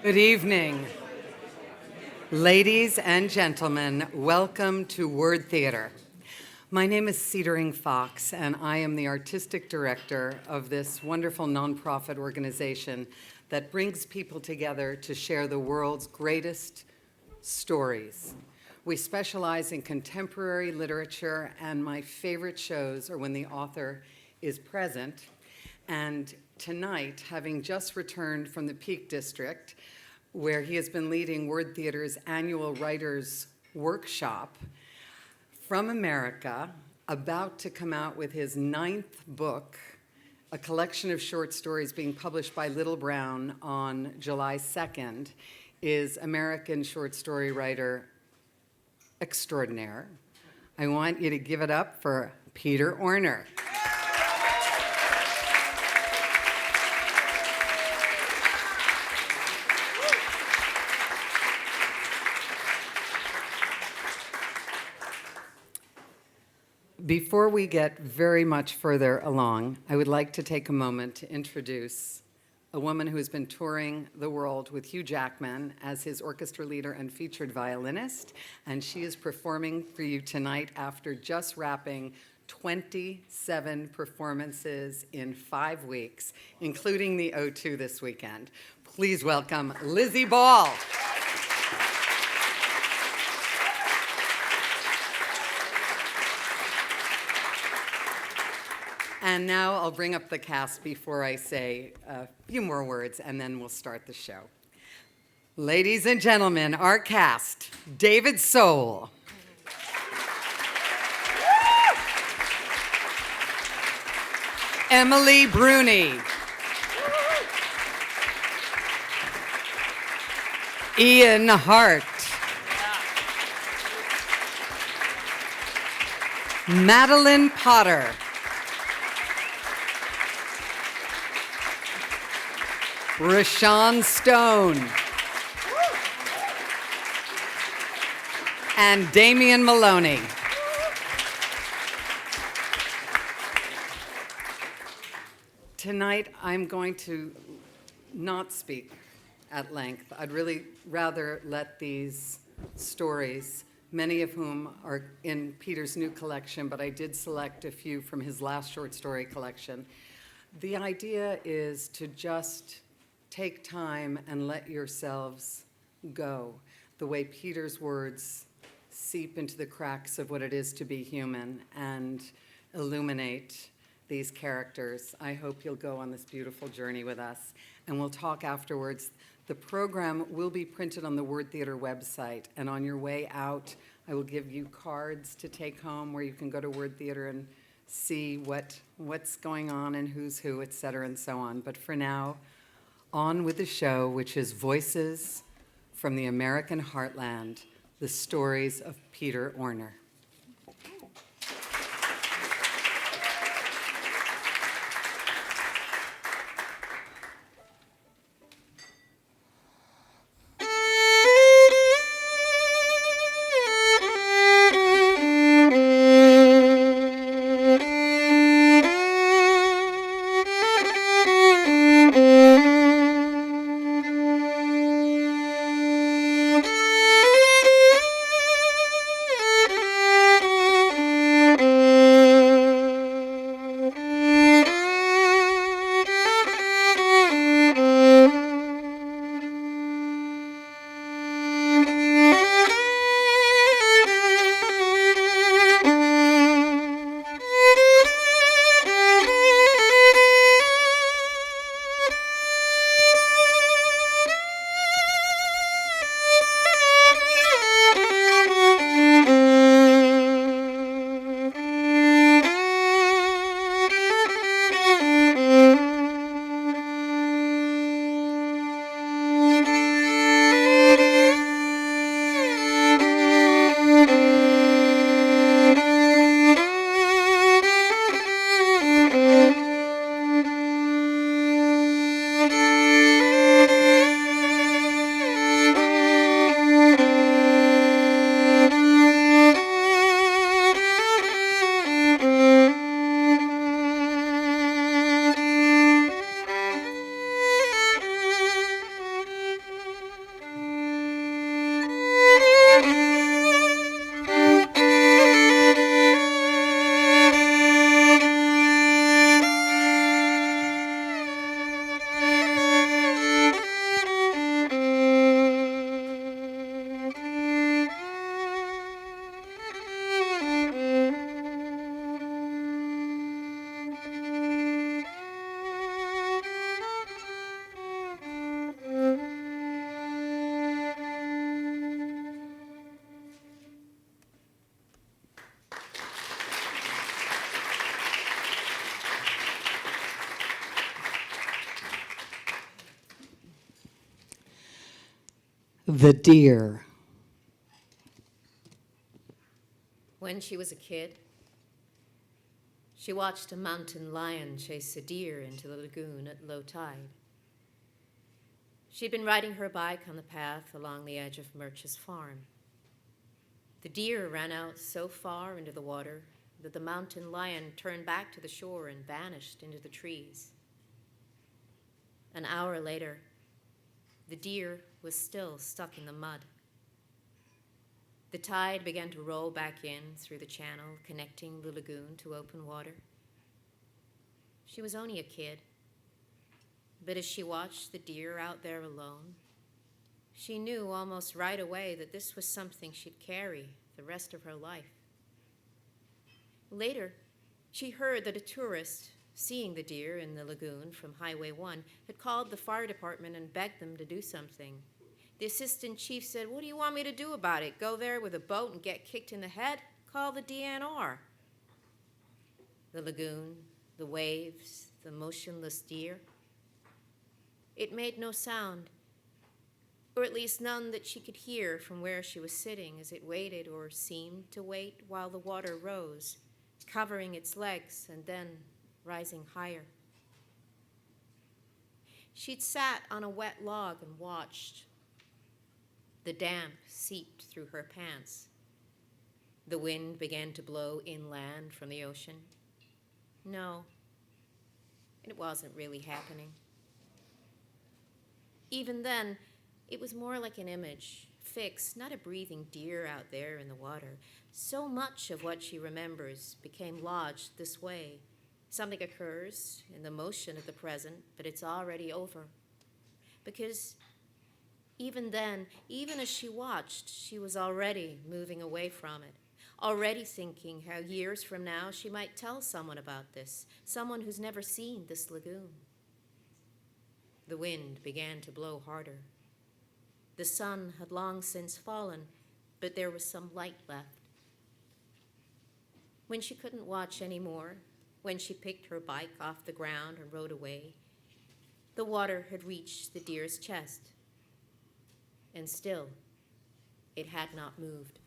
Good evening. Ladies and gentlemen, welcome to WordTheatre. My name is Cedering Fox, and I am the artistic director of this wonderful nonprofit organization that brings people together to share the world's greatest stories. We specialize in contemporary literature, and my favorite shows are when the author is present. And tonight, having just returned from the Peak District, where he has been leading WordTheatre's annual writers' workshop, from America, about to come out with his 9th book, a collection of short stories being published by Little Brown on July 2nd, is American short story writer extraordinaire. I want you to give it up for Peter Orner. Before we get very much further along, I would like to take a moment to introduce a woman who has been touring the world with Hugh Jackman as his orchestra leader and featured violinist, and she is performing for you tonight after just wrapping 27 performances in 5 weeks, including the O2 this weekend. Please welcome Lizzie Ball. And now I'll bring up the cast before I say a few more words, and then we'll start the show. Ladies and gentlemen, our cast: David Soul, Emily Bruni, Ian Hart, Madeline Potter, Rashawn Stone, and Damian Maloney. Tonight, I'm going to not speak at length. I'd really rather let these stories, many of whom are in Peter's new collection, but I did select a few from his last short story collection. The idea is to just take time and let yourselves go, the way Peter's words seep into the cracks of what it is to be human and illuminate these characters. I hope you'll go on this beautiful journey with us, and we'll talk afterwards. The program will be printed on the WordTheatre website, and on your way out, I will give you cards to take home where you can go to WordTheatre and see what's going on and who's who, et cetera, and so on. But for now, on with the show, which is Voices from the American Heartland, the stories of Peter Orner. The deer. When she was a kid, she watched a mountain lion chase a deer into the lagoon at low tide. She'd been riding her bike on the path along the edge of Murch's farm. The deer ran out so far into the water that the mountain lion turned back to the shore and vanished into the trees. An hour later, the deer was still stuck in the mud. The tide began to roll back in through the channel connecting the lagoon to open water. She was only a kid, but as she watched the deer out there alone, she knew almost right away that this was something she'd carry the rest of her life. Later, she heard that a tourist, seeing the deer in the lagoon from Highway 1, had called the fire department and begged them to do something. The assistant chief said, "What do you want me to do about it? Go there with a boat and get kicked in the head? Call the DNR." The lagoon, the waves, the motionless deer. It made no sound, or at least none that she could hear from where she was sitting as it waited or seemed to wait while the water rose, covering its legs and then rising higher. She'd sat on a wet log and watched. The damp seeped through her pants. The wind began to blow inland from the ocean. No, it wasn't really happening. Even then, it was more like an image, fixed, not a breathing deer out there in the water. So much of what she remembers became lodged this way. Something occurs in the motion of the present, but it's already over. Because even then, even as she watched, she was already moving away from it, already thinking how years from now she might tell someone about this, someone who's never seen this lagoon. The wind began to blow harder. The sun had long since fallen, but there was some light left. When she couldn't watch anymore, when she picked her bike off the ground and rode away, the water had reached the deer's chest. And still, it had not moved.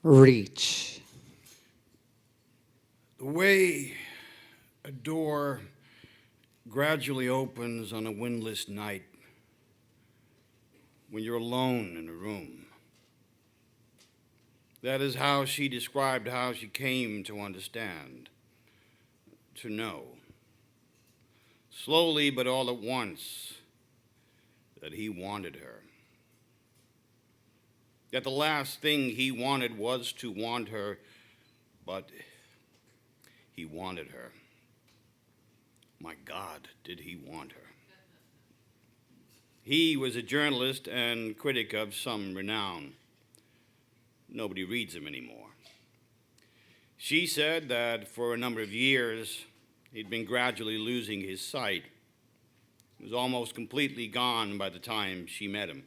Reach. The way a door gradually opens on a windless night when you're alone in a room. That is how she described how she came to understand, to know, slowly but all at once, that he wanted her. That the last thing he wanted was to want her, but he wanted her. My God, did he want her? He was a journalist and critic of some renown. Nobody reads him anymore. She said that for a number of years, he'd been gradually losing his sight. He was almost completely gone by the time she met him.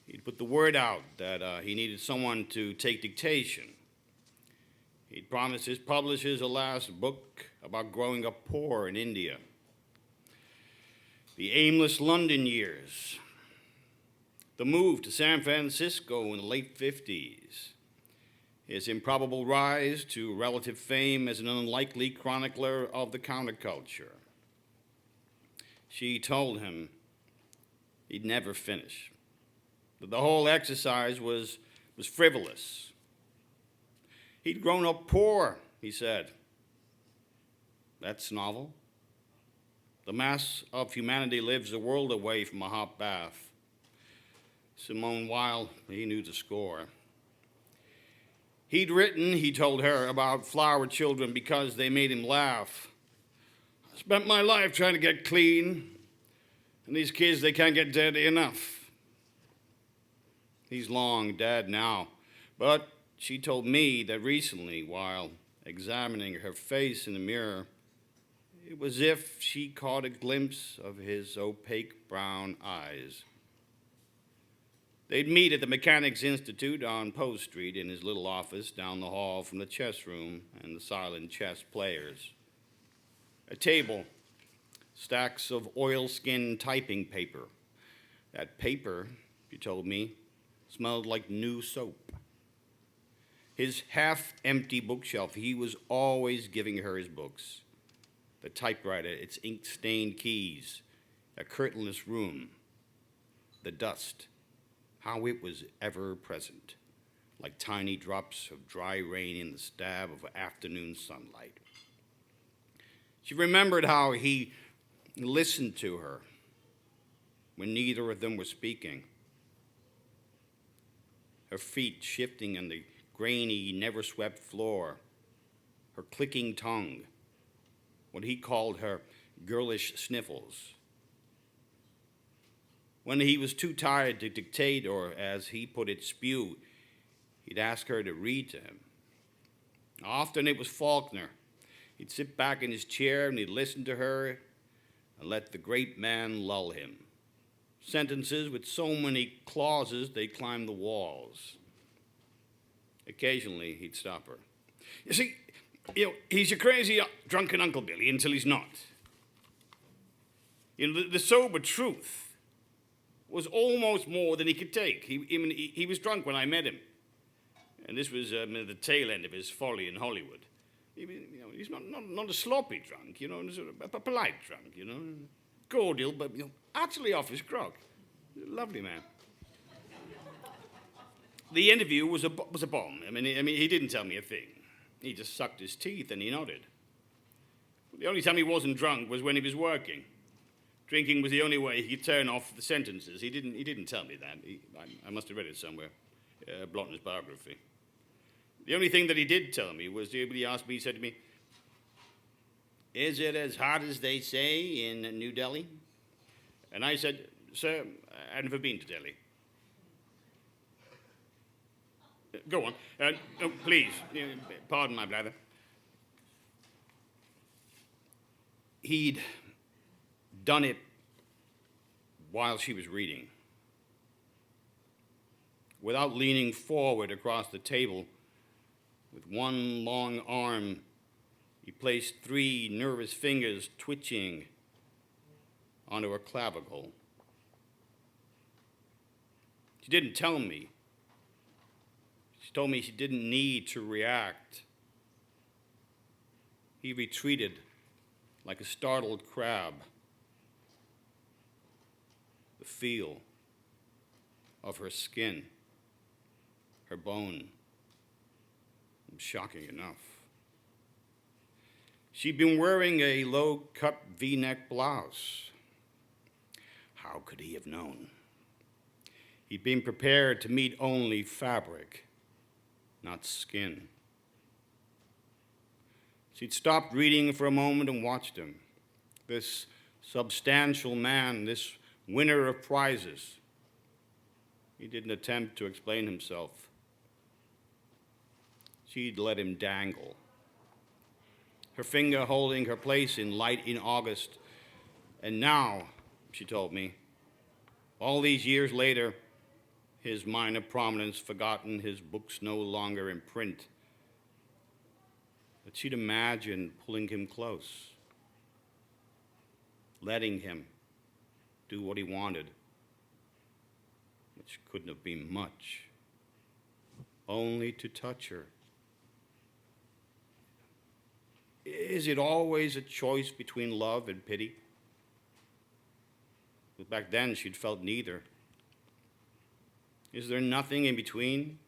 He'd put the word out that he needed someone to take dictation. He'd promised his publishers a last book about growing up poor in India. The aimless London years. The move to San Francisco in the late 50s. His improbable rise to relative fame as an unlikely chronicler of the counterculture. She told him he'd never finish. That the whole exercise was frivolous. He'd grown up poor, he said. That's novel. The mass of humanity lives a world away from a hot bath. Simone Weil, he knew the score. He'd written, he told her, about flower children because they made him laugh. Spent my life trying to get clean, and these kids, they can't get dirty enough. He's long dead now, but she told me that recently, while examining her face in the mirror, it was as if she caught a glimpse of his opaque brown eyes. They'd meet at the Mechanics Institute on Post Street in his little office down the hall from the chess room and the silent chess players. A table, stacks of oilskin typing paper. That paper, she told me, smelled like new soap. His half-empty bookshelf, he was always giving her his books. The typewriter, its ink-stained keys, a curtainless room, the dust, how it was ever present, like tiny drops of dry rain in the stab of afternoon sunlight. She remembered how he listened to her when neither of them were speaking. Her feet shifting on the grainy, never-swept floor, her clicking tongue, what he called her girlish sniffles. When he was too tired to dictate or, as he put it, spew, he'd ask her to read to him. Often it was Faulkner. He'd sit back in his chair and he'd listen to her and let the great man lull him. Sentences with so many clauses they'd climb the walls. Occasionally he'd stop her. You see, he's your crazy, drunken Uncle Billy until he's not. The sober truth was almost more than he could take. He was drunk when I met him. And this was the tail end of his folly in Hollywood. He's not a sloppy drunk, sort of a polite drunk, cordial, but actually off his grog. Lovely man. The interview was a bomb. He didn't tell me a thing. He just sucked his teeth and he nodded. The only time he wasn't drunk was when he was working. Drinking was the only way he could turn off the sentences. He didn't tell me that. I must have read it somewhere, Blotner's biography. The only thing that he did tell me was he asked me, he said to me, "Is it as hot as they say in New Delhi?" And I said, "Sir, I've never been to Delhi." Go on. No, please, pardon my blather. He'd done it while she was reading. Without leaning forward across the table, with one long arm, he placed 3 nervous fingers twitching onto her clavicle. She didn't tell me. She told me she didn't need to react. He retreated like a startled crab. The feel of her skin, her bone, shocking enough. She'd been wearing a low-cut V-neck blouse. How could he have known? He'd been prepared to meet only fabric, not skin. She'd stopped reading for a moment and watched him. This substantial man, this winner of prizes. He didn't attempt to explain himself. She'd let him dangle. Her finger holding her place in Light in August. And now, she told me, all these years later, his minor prominence forgotten, his books no longer in print. But she'd imagined pulling him close, letting him do what he wanted, which couldn't have been much, only to touch her. Is it always a choice between love and pity? But back then she'd felt neither. Is there nothing in between?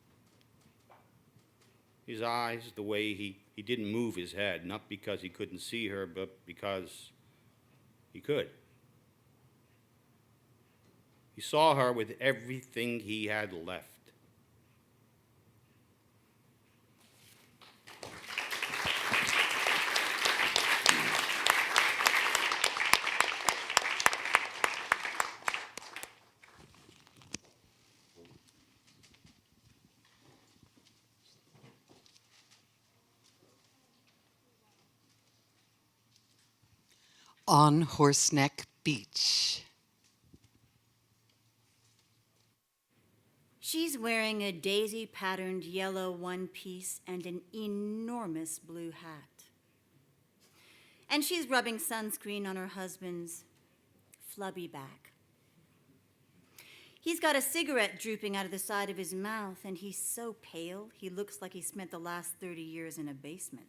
His eyes, the way he didn't move his head, not because he couldn't see her, but because he could. He saw her with everything he had left. on Horseneck Beach. She's wearing a daisy-patterned yellow one-piece and an enormous blue hat. And she's rubbing sunscreen on her husband's flubby back. He's got a cigarette drooping out of the side of his mouth, and he's so pale, he looks like he spent the last 30 years in a basement.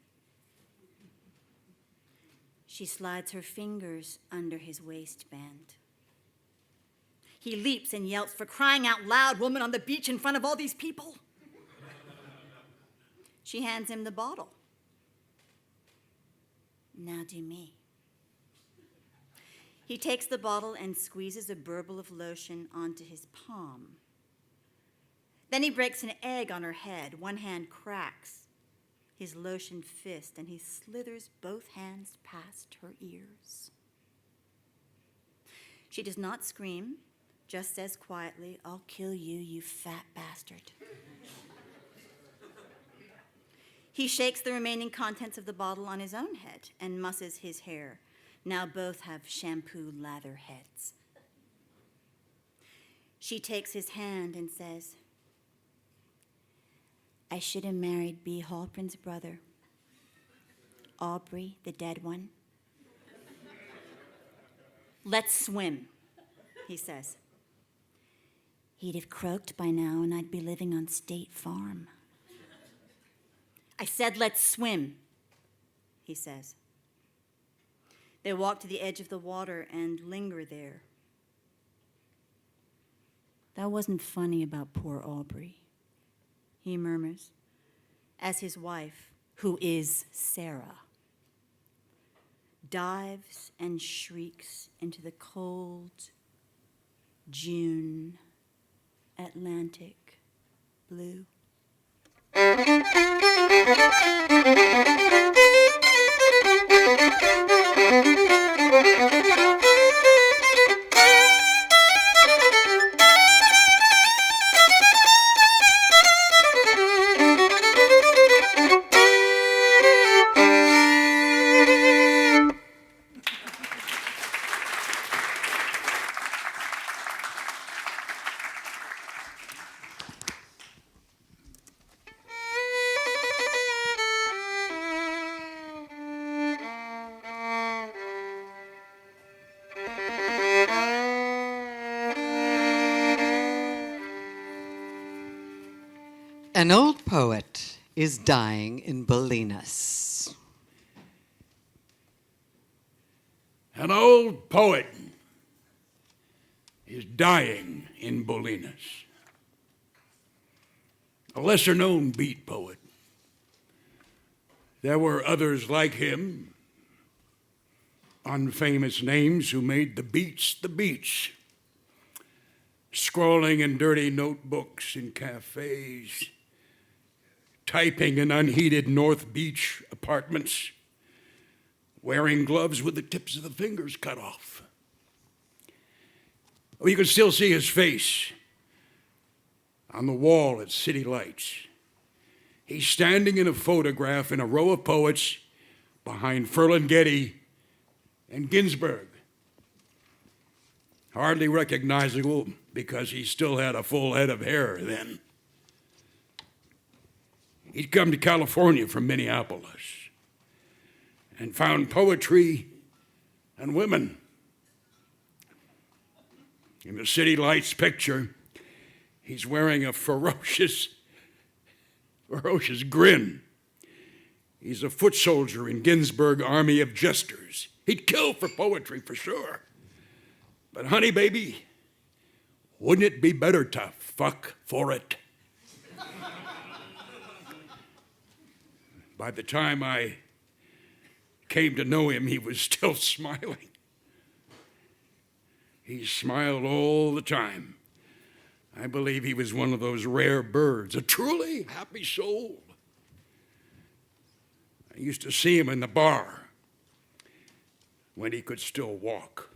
She slides her fingers under his waistband. He leaps and yelps, "For crying out loud, woman on the beach in front of all these people." She hands him the bottle. "Now do me." He takes the bottle and squeezes a burble of lotion onto his palm. Then he breaks an egg on her head. One hand cracks his lotion fist, and he slithers both hands past her ears. She does not scream, just says quietly, "I'll kill you, you fat bastard." He shakes the remaining contents of the bottle on his own head and musses his hair. Now both have shampoo lather heads. She takes his hand and says, "I should have married B. Halprin's brother, Aubrey, the dead one." "Let's swim," he says. "He'd have croaked by now and I'd be living on State Farm." "I said let's swim," he says. They walk to the edge of the water and linger there. "That wasn't funny about poor Aubrey," he murmurs, as his wife, who is Sarah, dives and shrieks into the cold June Atlantic blue. An old poet is dying in Bolinas. An old poet is dying in Bolinas. A lesser-known beat poet. There were others like him, unfamous names who made the beats, scrawling in dirty notebooks in cafes, typing in unheated North Beach apartments, wearing gloves with the tips of the fingers cut off. Oh, you can still see his face on the wall at City Lights. He's standing in a photograph in a row of poets behind Ferlinghetti and Ginsberg. Hardly recognizable because he still had a full head of hair then. He'd come to California from Minneapolis and found poetry and women. In the City Lights picture, he's wearing a ferocious grin. He's a foot soldier in Ginsberg army of jesters. He'd kill for poetry for sure. But honey, baby, wouldn't it be better to fuck for it? By the time I came to know him, he was still smiling. He smiled all the time. I believe he was one of those rare birds, a truly happy soul. I used to see him in the bar when he could still walk,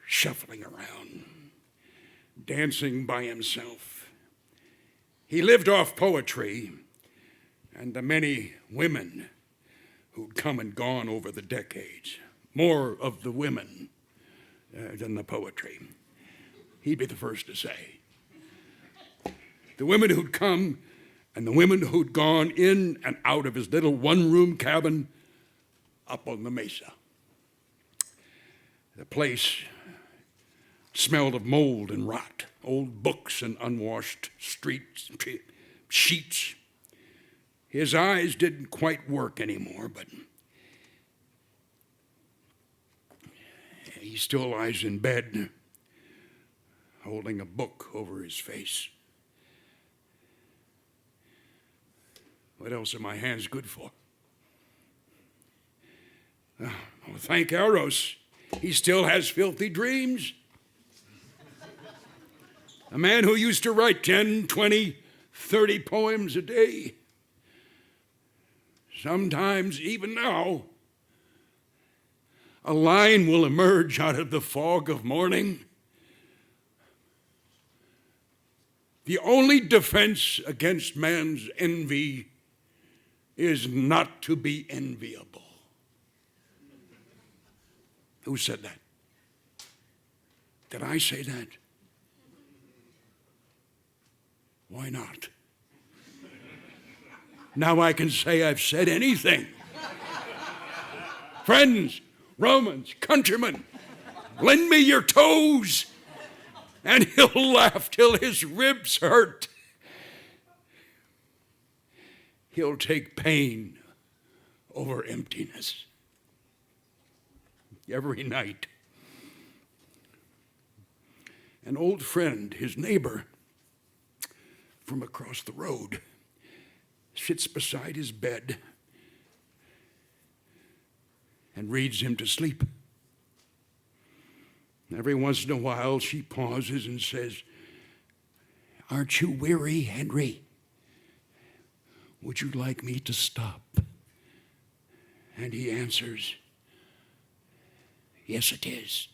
shuffling around, dancing by himself. He lived off poetry and the many women who'd come and gone over the decades. more of the women than the poetry. He'd be the first to say. The women who'd come and the women who'd gone in and out of his little one-room cabin up on the mesa. The place smelled of mold and rot, old books and unwashed sheets. His eyes didn't quite work anymore, but he still lies in bed, holding a book over his face. What else are my hands good for? Oh, thank Eros. He still has filthy dreams. A man who used to write 10, 20, 30 poems a day. Sometimes, even now, a line will emerge out of the fog of morning. The only defense against man's envy is not to be enviable. Who said that? Did I say that? Why not? Now I can say I've said anything. Friends, Romans, countrymen, lend me your toes, and he'll laugh till his ribs hurt. He'll take pain over emptiness. Every night, an old friend, his neighbor from across the road, sits beside his bed and reads him to sleep. Every once in a while, she pauses and says, "Aren't you weary, Henry? Would you like me to stop?" And he answers, "Yes, it is.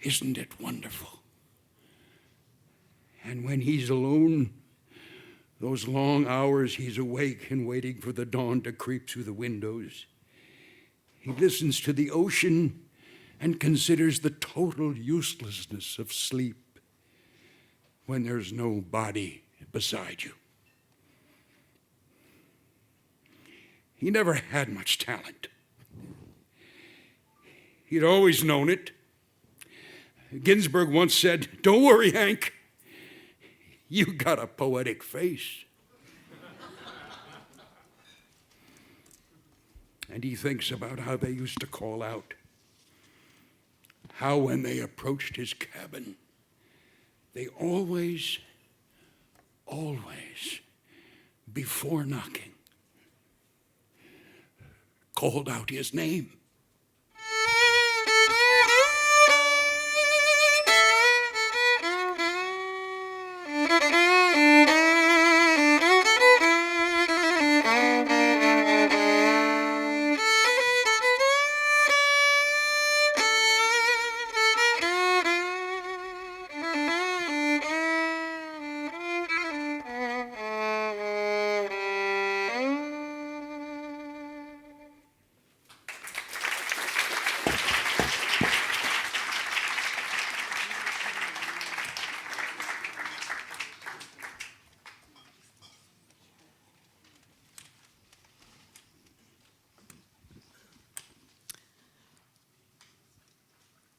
Isn't it wonderful?" And when he's alone, those long hours he's awake and waiting for the dawn to creep through the windows, he listens to the ocean and considers the total uselessness of sleep when there's no body beside you. He never had much talent. He'd always known it. Ginsberg once said, "Don't worry, Hank. You got a poetic face." And he thinks about how they used to call out, how when they approached his cabin, they always, before knocking, called out his name.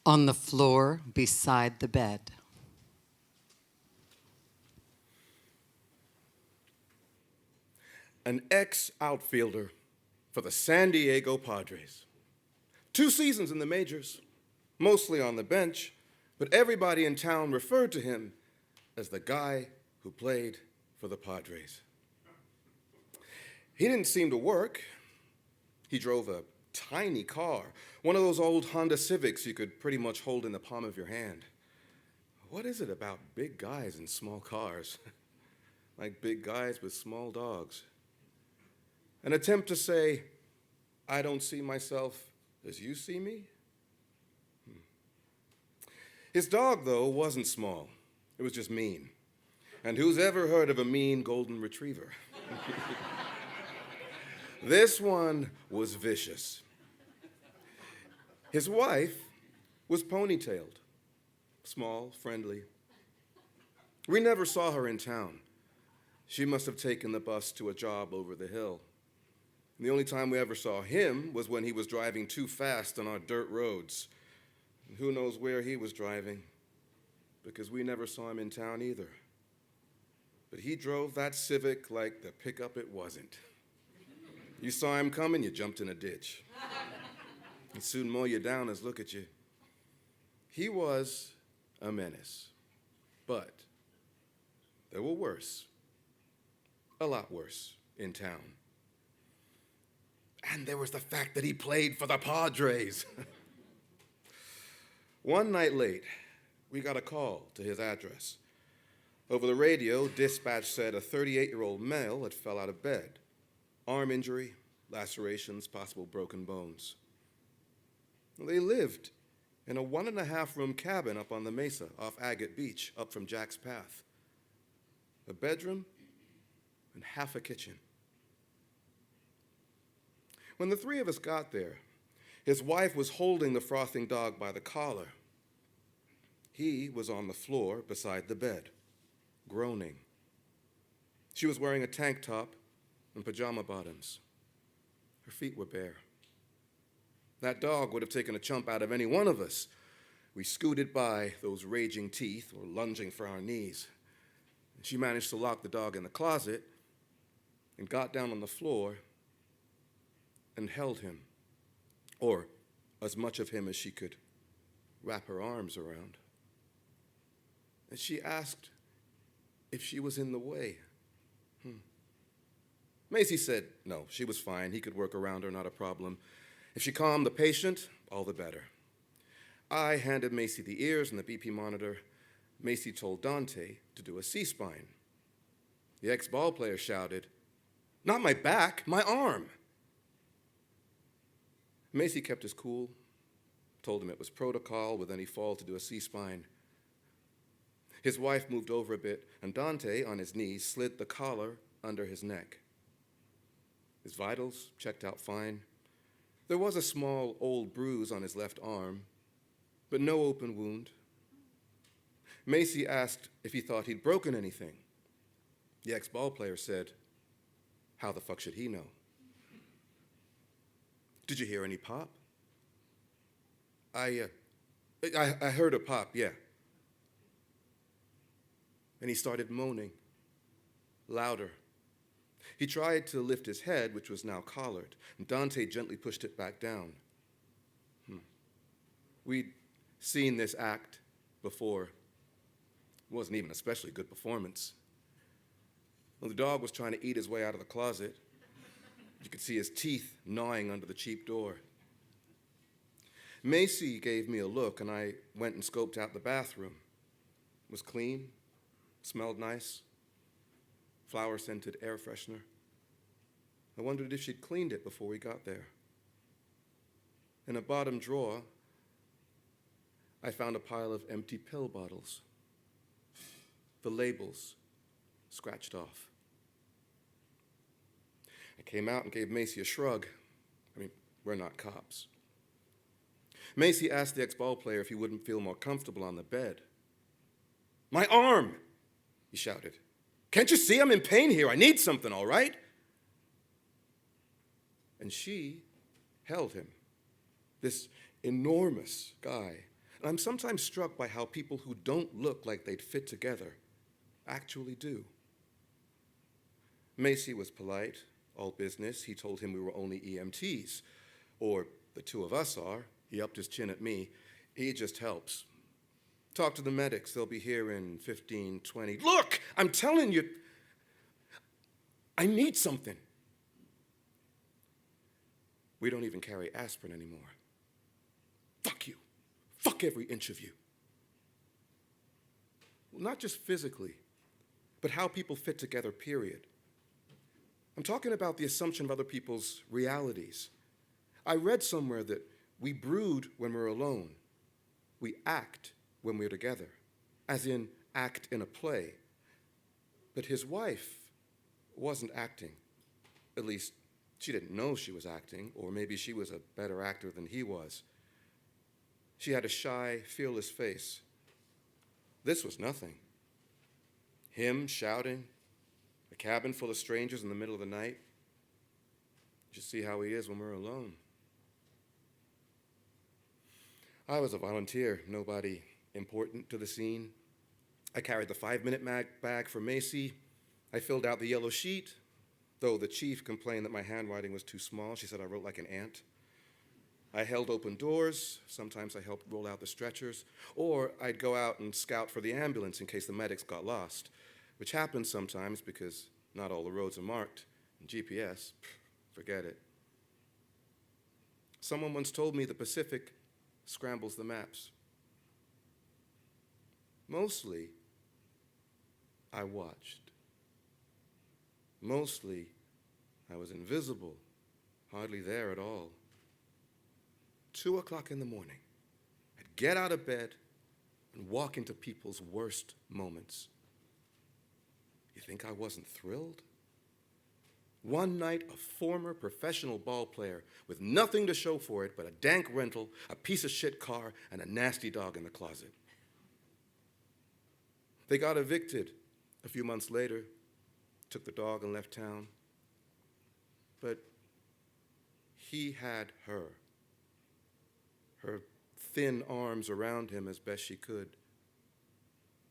On the floor beside the bed. An ex-outfielder for the San Diego Padres. 2 seasons in the majors, mostly on the bench, but everybody in town referred to him as the guy who played for the Padres. He didn't seem to work. He drove a tiny car, one of those old Honda Civics you could pretty much hold in the palm of your hand. What is it about big guys in small cars? Like big guys with small dogs. An attempt to say, "I don't see myself as you see me?" His dog, though, wasn't small. It was just mean. And who's ever heard of a mean golden retriever? This one was vicious. His wife was ponytailed, small, friendly. We never saw her in town. She must have taken the bus to a job over the hill. And the only time we ever saw him was when he was driving too fast on our dirt roads. And who knows where he was driving, because we never saw him in town either. But he drove that Civic like the pickup it wasn't. You saw him coming, you jumped in a ditch. He'd soon mow you down as look at you. He was a menace. But there were worse, a lot worse, in town. And there was the fact that he played for the Padres. One night late, we got a call to his address. Over the radio, dispatch said a 38-year-old male had fell out of bed. Arm injury, lacerations, possible broken bones. They lived in a 1.5-room cabin up on the mesa off Agate Beach, up from Jack's Path. A bedroom and half a kitchen. When the three of us got there, his wife was holding the frothing dog by the collar. He was on the floor beside the bed, groaning. She was wearing a tank top and pajama bottoms. Her feet were bare. That dog would have taken a chump out of any one of us. We scooted by, those raging teeth or lunging for our knees. She managed to lock the dog in the closet and got down on the floor and held him, or as much of him as she could wrap her arms around. And she asked if she was in the way. Macy said no, she was fine. He could work around her, not a problem. If she calmed the patient, all the better. I handed Macy the ears and the BP monitor. Macy told Dante to do a C-spine. The ex-ball player shouted, "Not my back, my arm." Macy kept his cool, told him it was protocol with any fall to do a C-spine. His wife moved over a bit, and Dante, on his knees, slid the collar under his neck. His vitals checked out fine. There was a small old bruise on his left arm, but no open wound. Macy asked if he thought he'd broken anything. The ex-ball player said, "How the fuck should he know?" "Did you hear any pop?" I heard a pop, yeah." And he started moaning, louder. He tried to lift his head, which was now collared, and Dante gently pushed it back down. We'd seen this act before. It wasn't even an especially good performance. Well, the dog was trying to eat his way out of the closet. You could see his teeth gnawing under the cheap door. Macy gave me a look, and I went and scoped out the bathroom. It was clean, smelled nice, flower-scented air freshener. I wondered if she'd cleaned it before we got there. In a bottom drawer, I found a pile of empty pill bottles, the labels scratched off. I came out and gave Macy a shrug. We're not cops. Macy asked the ex-ball player if he wouldn't feel more comfortable on the bed. "My arm!" he shouted. "Can't you see I'm in pain here? I need something, all right?" And she held him, this enormous guy. And I'm sometimes struck by how people who don't look like they'd fit together actually do. Macy was polite, all business. He told him we were only EMTs, or the two of us are. He upped his chin at me. He just helps. Talk to the medics. They'll be here in 15, 20. Look, I'm telling you, I need something. We don't even carry aspirin anymore. Fuck you. Fuck every inch of you. Well, not just physically, but how people fit together, period. I'm talking about the assumption of other people's realities. I read somewhere that we brood when we're alone. We act when we're together, as in act in a play. But his wife wasn't acting. At least, she didn't know she was acting, or maybe she was a better actor than he was. She had a shy, fearless face. This was nothing. Him shouting, a cabin full of strangers in the middle of the night. Just see how he is when we're alone. I was a volunteer, nobody important to the scene. I carried the 5-minute bag for Macy. I filled out the yellow sheet, though the chief complained that my handwriting was too small. She said I wrote like an ant. I held open doors. Sometimes I helped roll out the stretchers. Or I'd go out and scout for the ambulance in case the medics got lost, which happens sometimes because not all the roads are marked. And GPS, forget it. Someone once told me the Pacific scrambles the maps. Mostly, I watched. Mostly, I was invisible, hardly there at all. 2 o'clock in the morning, I'd get out of bed and walk into people's worst moments. You think I wasn't thrilled? One night, a former professional ball player with nothing to show for it but a dank rental, a piece of shit car, and a nasty dog in the closet. They got evicted a few months later, took the dog and left town. But he had her thin arms around him as best she could,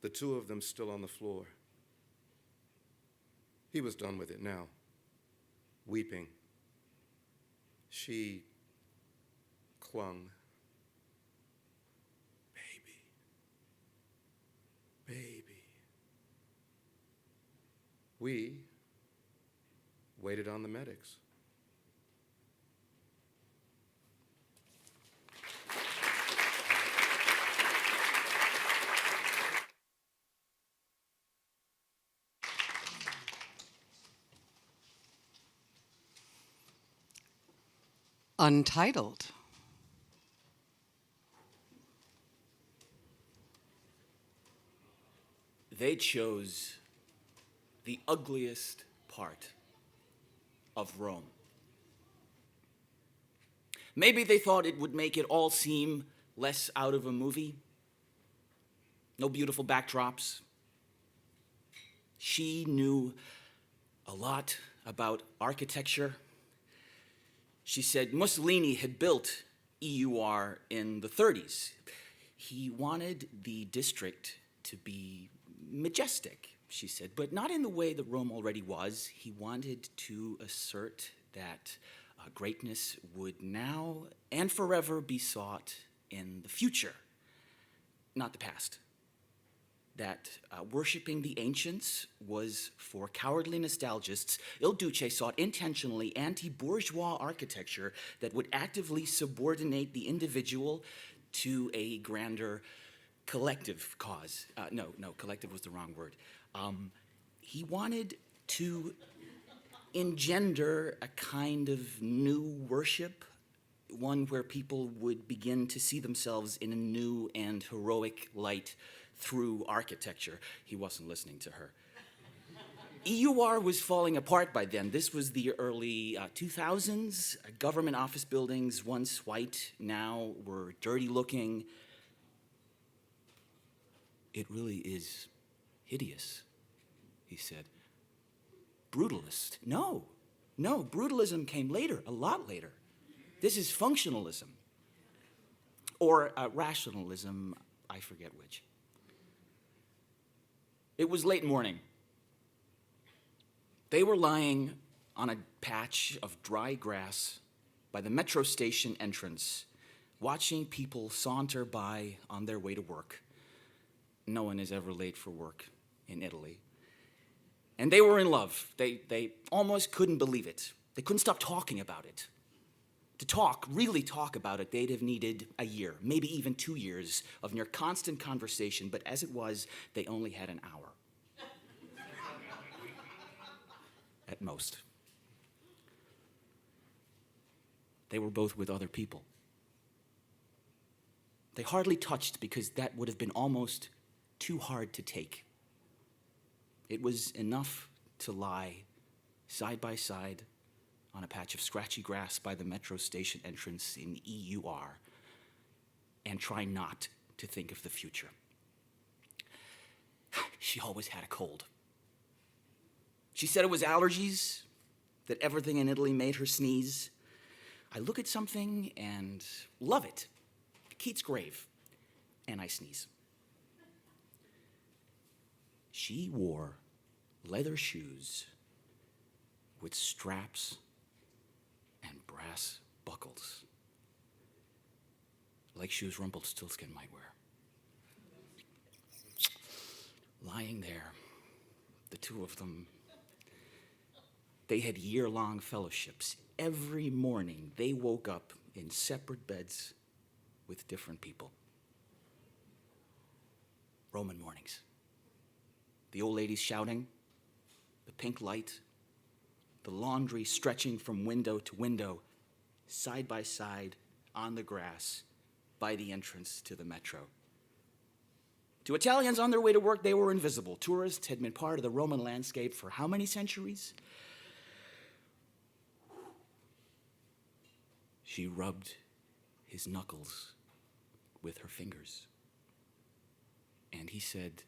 the two of them still on the floor. He was done with it now, weeping. She clung. Baby. We waited on the medics. Untitled. They chose the ugliest part of Rome. Maybe they thought it would make it all seem less out of a movie. No beautiful backdrops. She knew a lot about architecture. She said Mussolini had built EUR in the 30s. He wanted the district to be majestic, she said, but not in the way that Rome already was. He wanted to assert that greatness would now and forever be sought in the future, not the past. That worshiping the ancients was for cowardly nostalgists. Il Duce sought intentionally anti-bourgeois architecture that would actively subordinate the individual to a grander collective cause. No, collective was the wrong word. He wanted to engender a kind of new worship, one where people would begin to see themselves in a new and heroic light through architecture. He wasn't listening to her. EUR was falling apart by then. This was the early 2000s. Government office buildings, once white, now were dirty looking. It really is hideous, he said. Brutalist. No, brutalism came later, a lot later. This is functionalism. Or rationalism, I forget which. It was late morning. They were lying on a patch of dry grass by the metro station entrance, watching people saunter by on their way to work. No one is ever late for work in Italy. And they were in love. They almost couldn't believe it. They couldn't stop talking about it. To really talk about it, they'd have needed a year, maybe even 2 years of near constant conversation, but as it was, they only had an hour. At most. They were both with other people. They hardly touched because that would have been almost too hard to take. It was enough to lie side by side on a patch of scratchy grass by the metro station entrance in EUR and try not to think of the future. She always had a cold. She said it was allergies, that everything in Italy made her sneeze. I look at something and love it. Keats' grave, and I sneeze. She wore leather shoes with straps and brass buckles, like shoes Rumpelstiltskin might wear. Lying there, the two of them, they had year-long fellowships. Every morning, they woke up in separate beds with different people. Roman mornings. The old ladies shouting, the pink light, the laundry stretching from window to window, side by side, on the grass, by the entrance to the metro. To Italians on their way to work, they were invisible. Tourists had been part of the Roman landscape for how many centuries? She rubbed his knuckles with her fingers. And he said,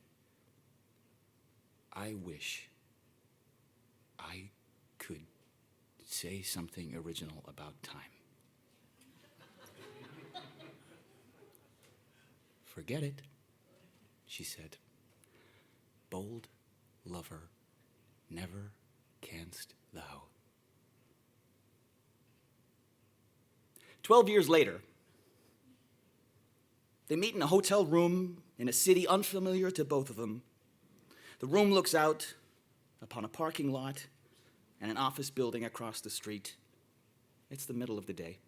I wish I could say something original about time. Forget it, she said. Bold lover, never canst thou. 12 years later, they meet in a hotel room in a city unfamiliar to both of them. The room looks out upon a parking lot and an office building across the street. It's the middle of the day.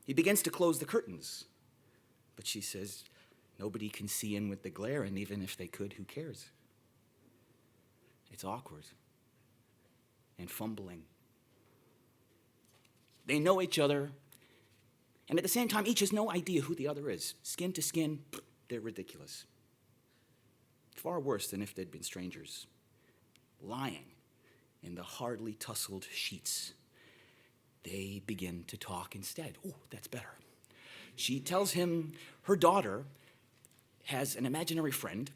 He begins to close the curtains, but she says, nobody can see in with the glare, and even if they could, who cares? It's awkward and fumbling. They know each other, and at the same time, each has no idea who the other is. Skin to skin, they're ridiculous. Far worse than if they'd been strangers. Lying in the hardly tussled sheets, they begin to talk instead. Oh, that's better. She tells him her daughter has an imaginary friend,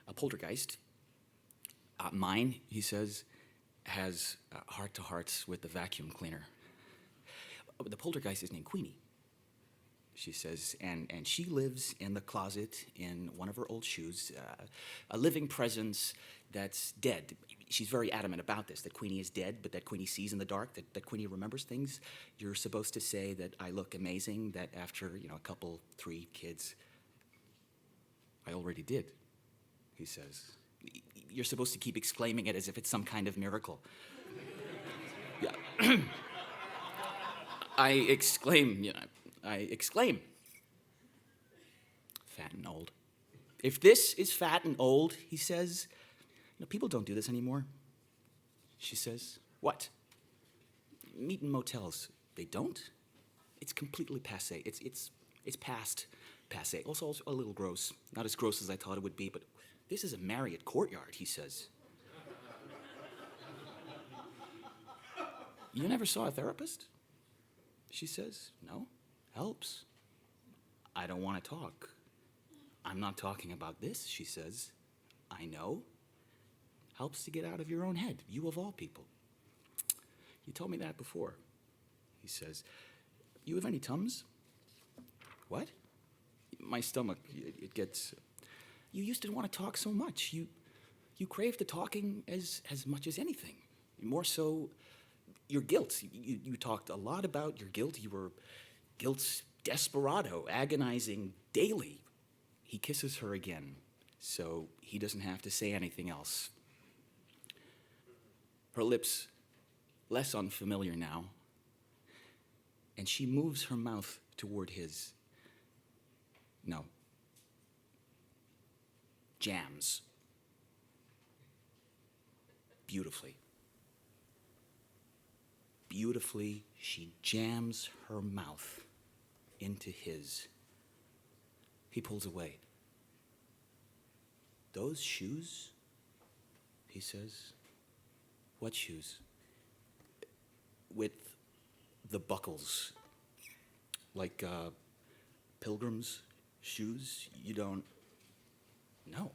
a poltergeist. Mine, he says, has heart-to-hearts with the vacuum cleaner. The poltergeist is named Queenie, she says, and she lives in the closet in one of her old shoes, a living presence that's dead. She's very adamant about this, that Queenie is dead, but that Queenie sees in the dark, that Queenie remembers things. You're supposed to say that I look amazing, that after, a couple, 3 kids, I already did, he says. You're supposed to keep exclaiming it as if it's some kind of miracle. Yeah. I exclaim. Fat and old. If this is fat and old, he says, people don't do this anymore. She says, what? Meet in motels. They don't? It's completely passé. It's past passé. Also a little gross. Not as gross as I thought it would be, but this is a Marriott courtyard, he says. You never saw a therapist? She says, no, helps. I don't want to talk. I'm not talking about this, she says. I know. Helps to get out of your own head, you of all people. You told me that before, he says. You have any Tums? What? My stomach, it gets... You used to want to talk so much. You crave the talking as much as anything. More so, your guilt. You talked a lot about your guilt. You were guilt's desperado, agonizing daily. He kisses her again, so he doesn't have to say anything else. Her lips less unfamiliar now, and she moves her mouth toward his. No. Jams. Beautifully. Beautifully, she jams her mouth into his. He pulls away. Those shoes, he says. What shoes? With the buckles, like pilgrim's shoes? You don't know.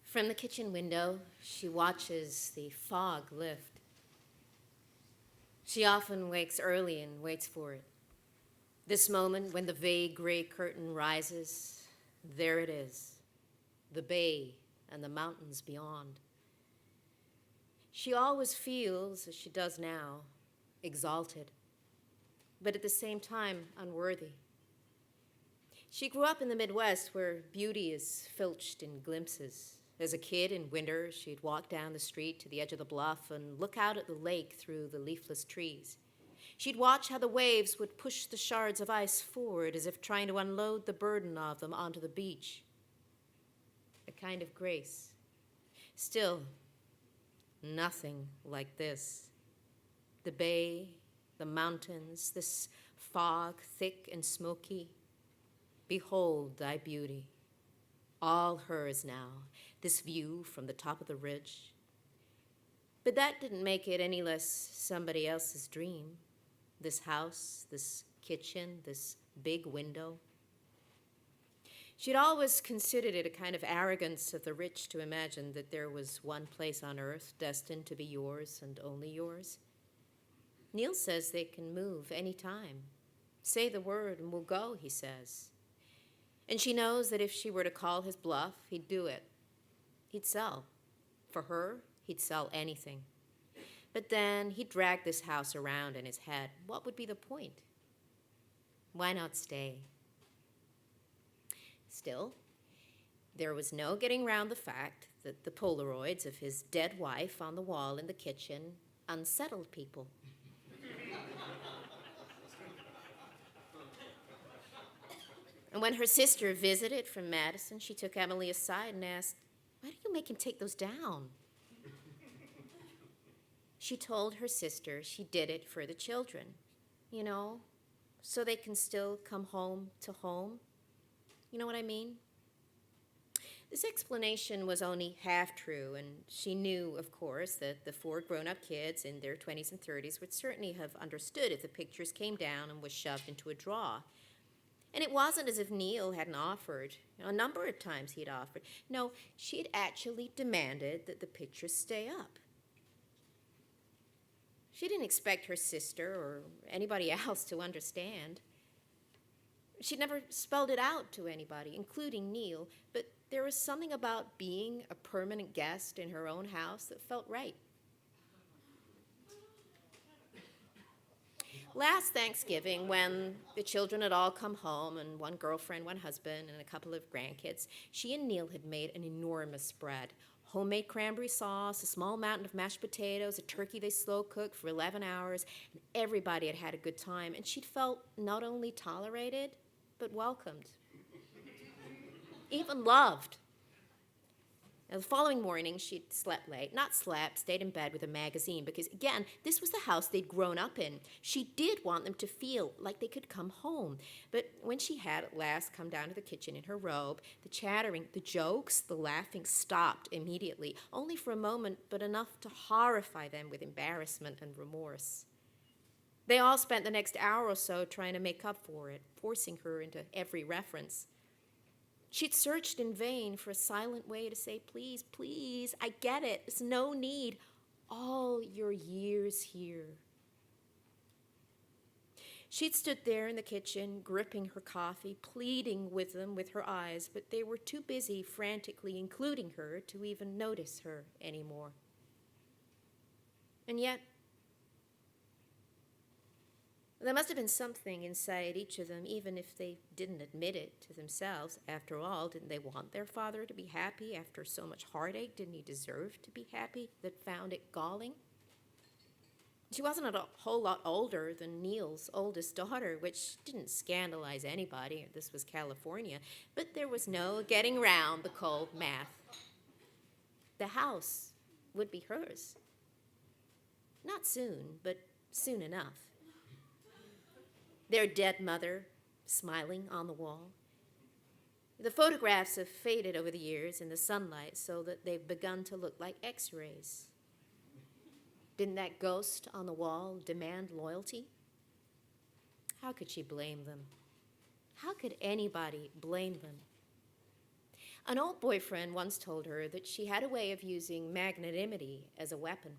From the kitchen window, she watches the fog lift. She often wakes early and waits for it. This moment when the vague gray curtain rises, there it is, the bay and the mountains beyond. She always feels, as she does now, exalted, but at the same time unworthy. She grew up in the Midwest where beauty is filched in glimpses. As a kid in winter, she'd walk down the street to the edge of the bluff and look out at the lake through the leafless trees. She'd watch how the waves would push the shards of ice forward as if trying to unload the burden of them onto the beach. A kind of grace. Still, nothing like this. The bay, the mountains, this fog, thick and smoky. Behold thy beauty. All hers now, this view from the top of the ridge. But that didn't make it any less somebody else's dream. This house, this kitchen, this big window. She'd always considered it a kind of arrogance of the rich to imagine that there was one place on earth destined to be yours and only yours. Neil says they can move any time. Say the word and we'll go, he says. And she knows that if she were to call his bluff, he'd do it. He'd sell. For her, he'd sell anything. But then he'd drag this house around in his head. What would be the point? Why not stay? Still, there was no getting round the fact that the Polaroids of his dead wife on the wall in the kitchen unsettled people. And when her sister visited from Madison, she took Emily aside and asked, "Why do you make him take those down?" She told her sister she did it for the children, so they can still come home to home. You know what I mean? This explanation was only half true, and she knew, of course, that the 4 grown-up kids in their 20s and 30s would certainly have understood if the pictures came down and was shoved into a drawer. And it wasn't as if Neil hadn't offered. A number of times he'd offered. No, she had actually demanded that the pictures stay up. She didn't expect her sister or anybody else to understand. She'd never spelled it out to anybody, including Neil, but there was something about being a permanent guest in her own house that felt right. Last Thanksgiving, when the children had all come home, and one girlfriend, one husband, and a couple of grandkids, she and Neil had made an enormous spread. Homemade cranberry sauce, a small mountain of mashed potatoes, a turkey they slow-cooked for 11 hours, and everybody had had a good time, and she'd felt not only tolerated, but welcomed. Even loved. Now, the following morning, she'd slept late. Not slept, stayed in bed with a magazine, because, again, this was the house they'd grown up in. She did want them to feel like they could come home. But when she had at last come down to the kitchen in her robe, the chattering, the jokes, the laughing stopped immediately, only for a moment, but enough to horrify them with embarrassment and remorse. They all spent the next hour or so trying to make up for it, forcing her into every reference. She'd searched in vain for a silent way to say, "Please, please, I get it. There's no need. All your years here." She'd stood there in the kitchen, gripping her coffee, pleading with them with her eyes, but they were too busy frantically including her to even notice her anymore. And yet, There must have been something inside each of them, even if they didn't admit it to themselves. After all, didn't they want their father to be happy after so much heartache? Didn't he deserve to be happy that found it galling? She wasn't a whole lot older than Neil's oldest daughter, which didn't scandalize anybody. This was California, but there was no getting around the cold math. The house would be hers. Not soon, but soon enough. Their dead mother smiling on the wall. The photographs have faded over the years in the sunlight so that they've begun to look like x-rays. Didn't that ghost on the wall demand loyalty? How could she blame them? How could anybody blame them? An old boyfriend once told her that she had a way of using magnanimity as a weapon.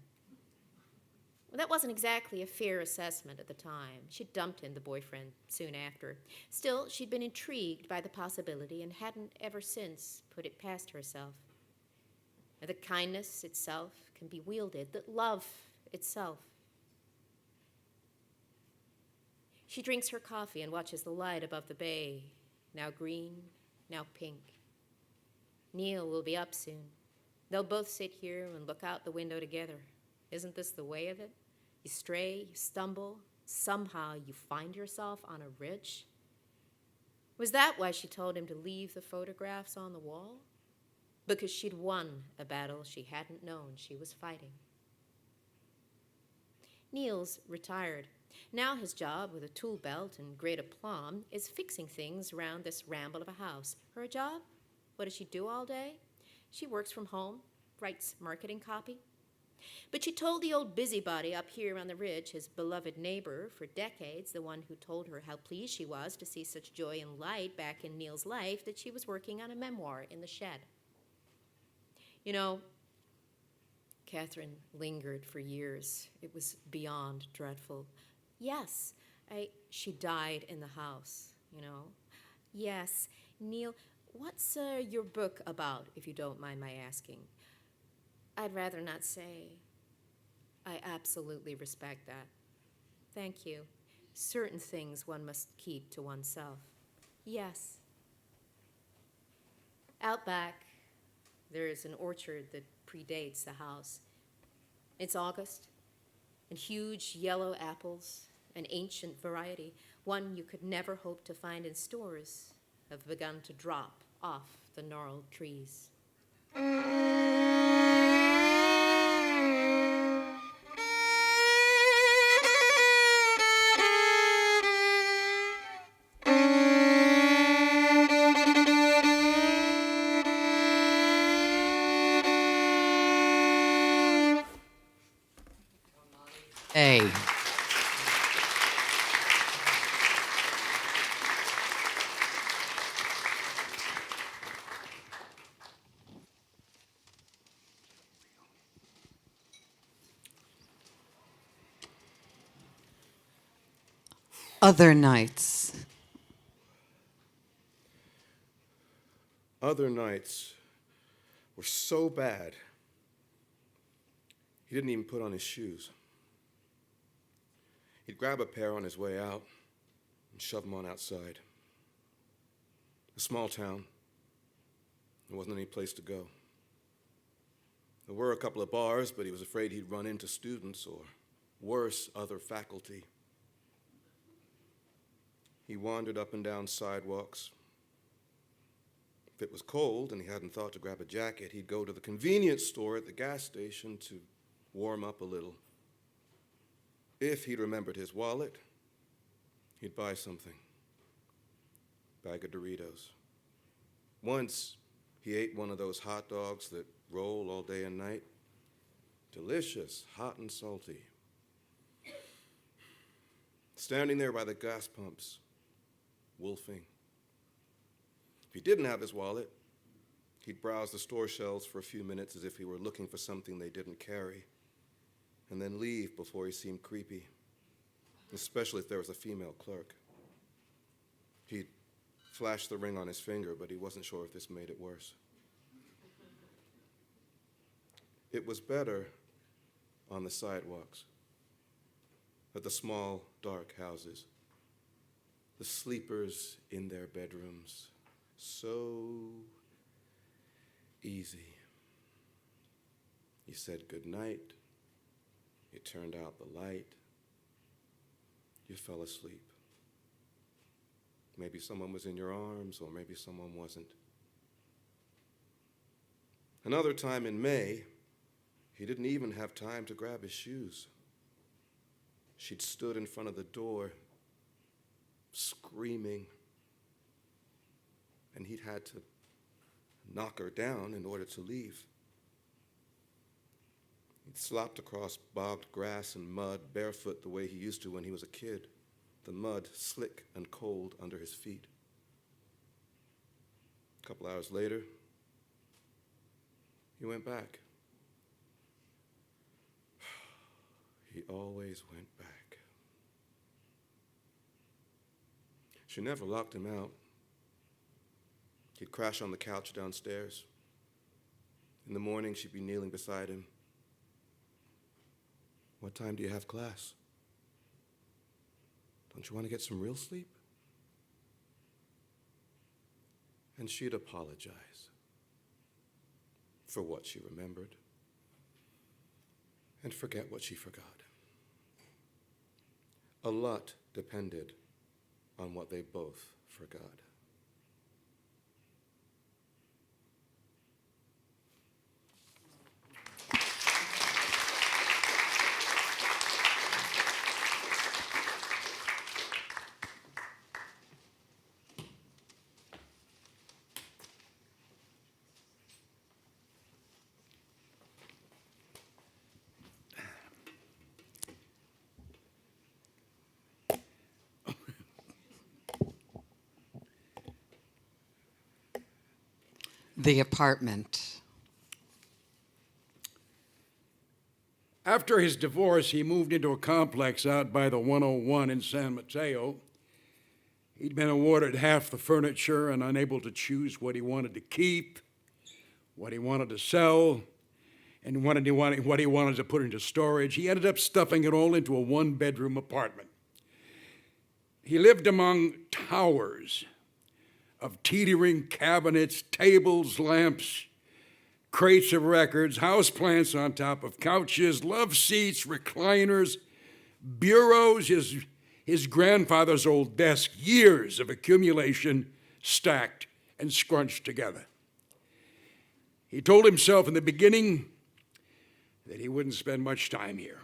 Well, that wasn't exactly a fair assessment at the time. She dumped him, the boyfriend, soon after. Still, she'd been intrigued by the possibility and hadn't ever since put it past herself. That kindness itself can be wielded, that love itself. She drinks her coffee and watches the light above the bay, now green, now pink. Neil will be up soon. They'll both sit here and look out the window together. Isn't this the way of it? You stray, you stumble, somehow you find yourself on a ridge. Was that why she told him to leave the photographs on the wall? Because she'd won a battle she hadn't known she was fighting. Neil's retired. Now his job, with a tool belt and great aplomb, is fixing things around this ramble of a house. Her job? What does she do all day? She works from home, writes marketing copy. But she told the old busybody up here on the ridge, his beloved neighbor for decades, the one who told her how pleased she was to see such joy and light back in Neil's life, that she was working on a memoir in the shed. You know, Catherine lingered for years. It was beyond dreadful. Yes, she died in the house, you know. Yes, Neil, what's your book about, if you don't mind my asking? I'd rather not say. I absolutely respect that. Thank you. Certain things one must keep to oneself. Yes. Out back, there is an orchard that predates the house. It's August, and huge yellow apples, an ancient variety, one you could never hope to find in stores, have begun to drop off the gnarled trees. A. Other nights. Other nights were so bad, he didn't even put on his shoes. He'd grab a pair on his way out and shove them on outside. A small town. There wasn't any place to go. There were a couple of bars, but he was afraid he'd run into students or, worse, other faculty. He wandered up and down sidewalks. If it was cold and he hadn't thought to grab a jacket, he'd go to the convenience store at the gas station to warm up a little. If he'd remembered his wallet, he'd buy something. Bag of Doritos. Once, he ate one of those hot dogs that roll all day and night. Delicious, hot and salty. Standing there by the gas pumps, wolfing. If he didn't have his wallet, he'd browse the store shelves for a few minutes as if he were looking for something they didn't carry, and then leave before he seemed creepy, especially if there was a female clerk. He'd flash the ring on his finger, but he wasn't sure if this made it worse. It was better on the sidewalks, at the small dark houses, the sleepers in their bedrooms, so easy. You said goodnight, you turned out the light, you fell asleep. Maybe someone was in your arms, or maybe someone wasn't. Another time in May, he didn't even have time to grab his shoes. She'd stood in front of the door, screaming, and he'd had to knock her down in order to leave. He'd slopped across bogged grass and mud, barefoot the way he used to when he was a kid, the mud slick and cold under his feet. A couple hours later, he went back. He always went back. She never locked him out. He'd crash on the couch downstairs. In the morning, she'd be kneeling beside him. What time do you have class? Don't you want to get some real sleep? And she'd apologize for what she remembered and forget what she forgot. A lot depended on what they both forgot. The apartment. After his divorce, he moved into a complex out by the 101 in San Mateo. He'd been awarded half the furniture and unable to choose what he wanted to keep, what he wanted to sell, and what he wanted to put into storage. He ended up stuffing it all into a one-bedroom apartment. He lived among towers of teetering cabinets, tables, lamps, crates of records, houseplants on top of couches, love seats, recliners, bureaus, his grandfather's old desk, years of accumulation stacked and scrunched together. He told himself in the beginning that he wouldn't spend much time here.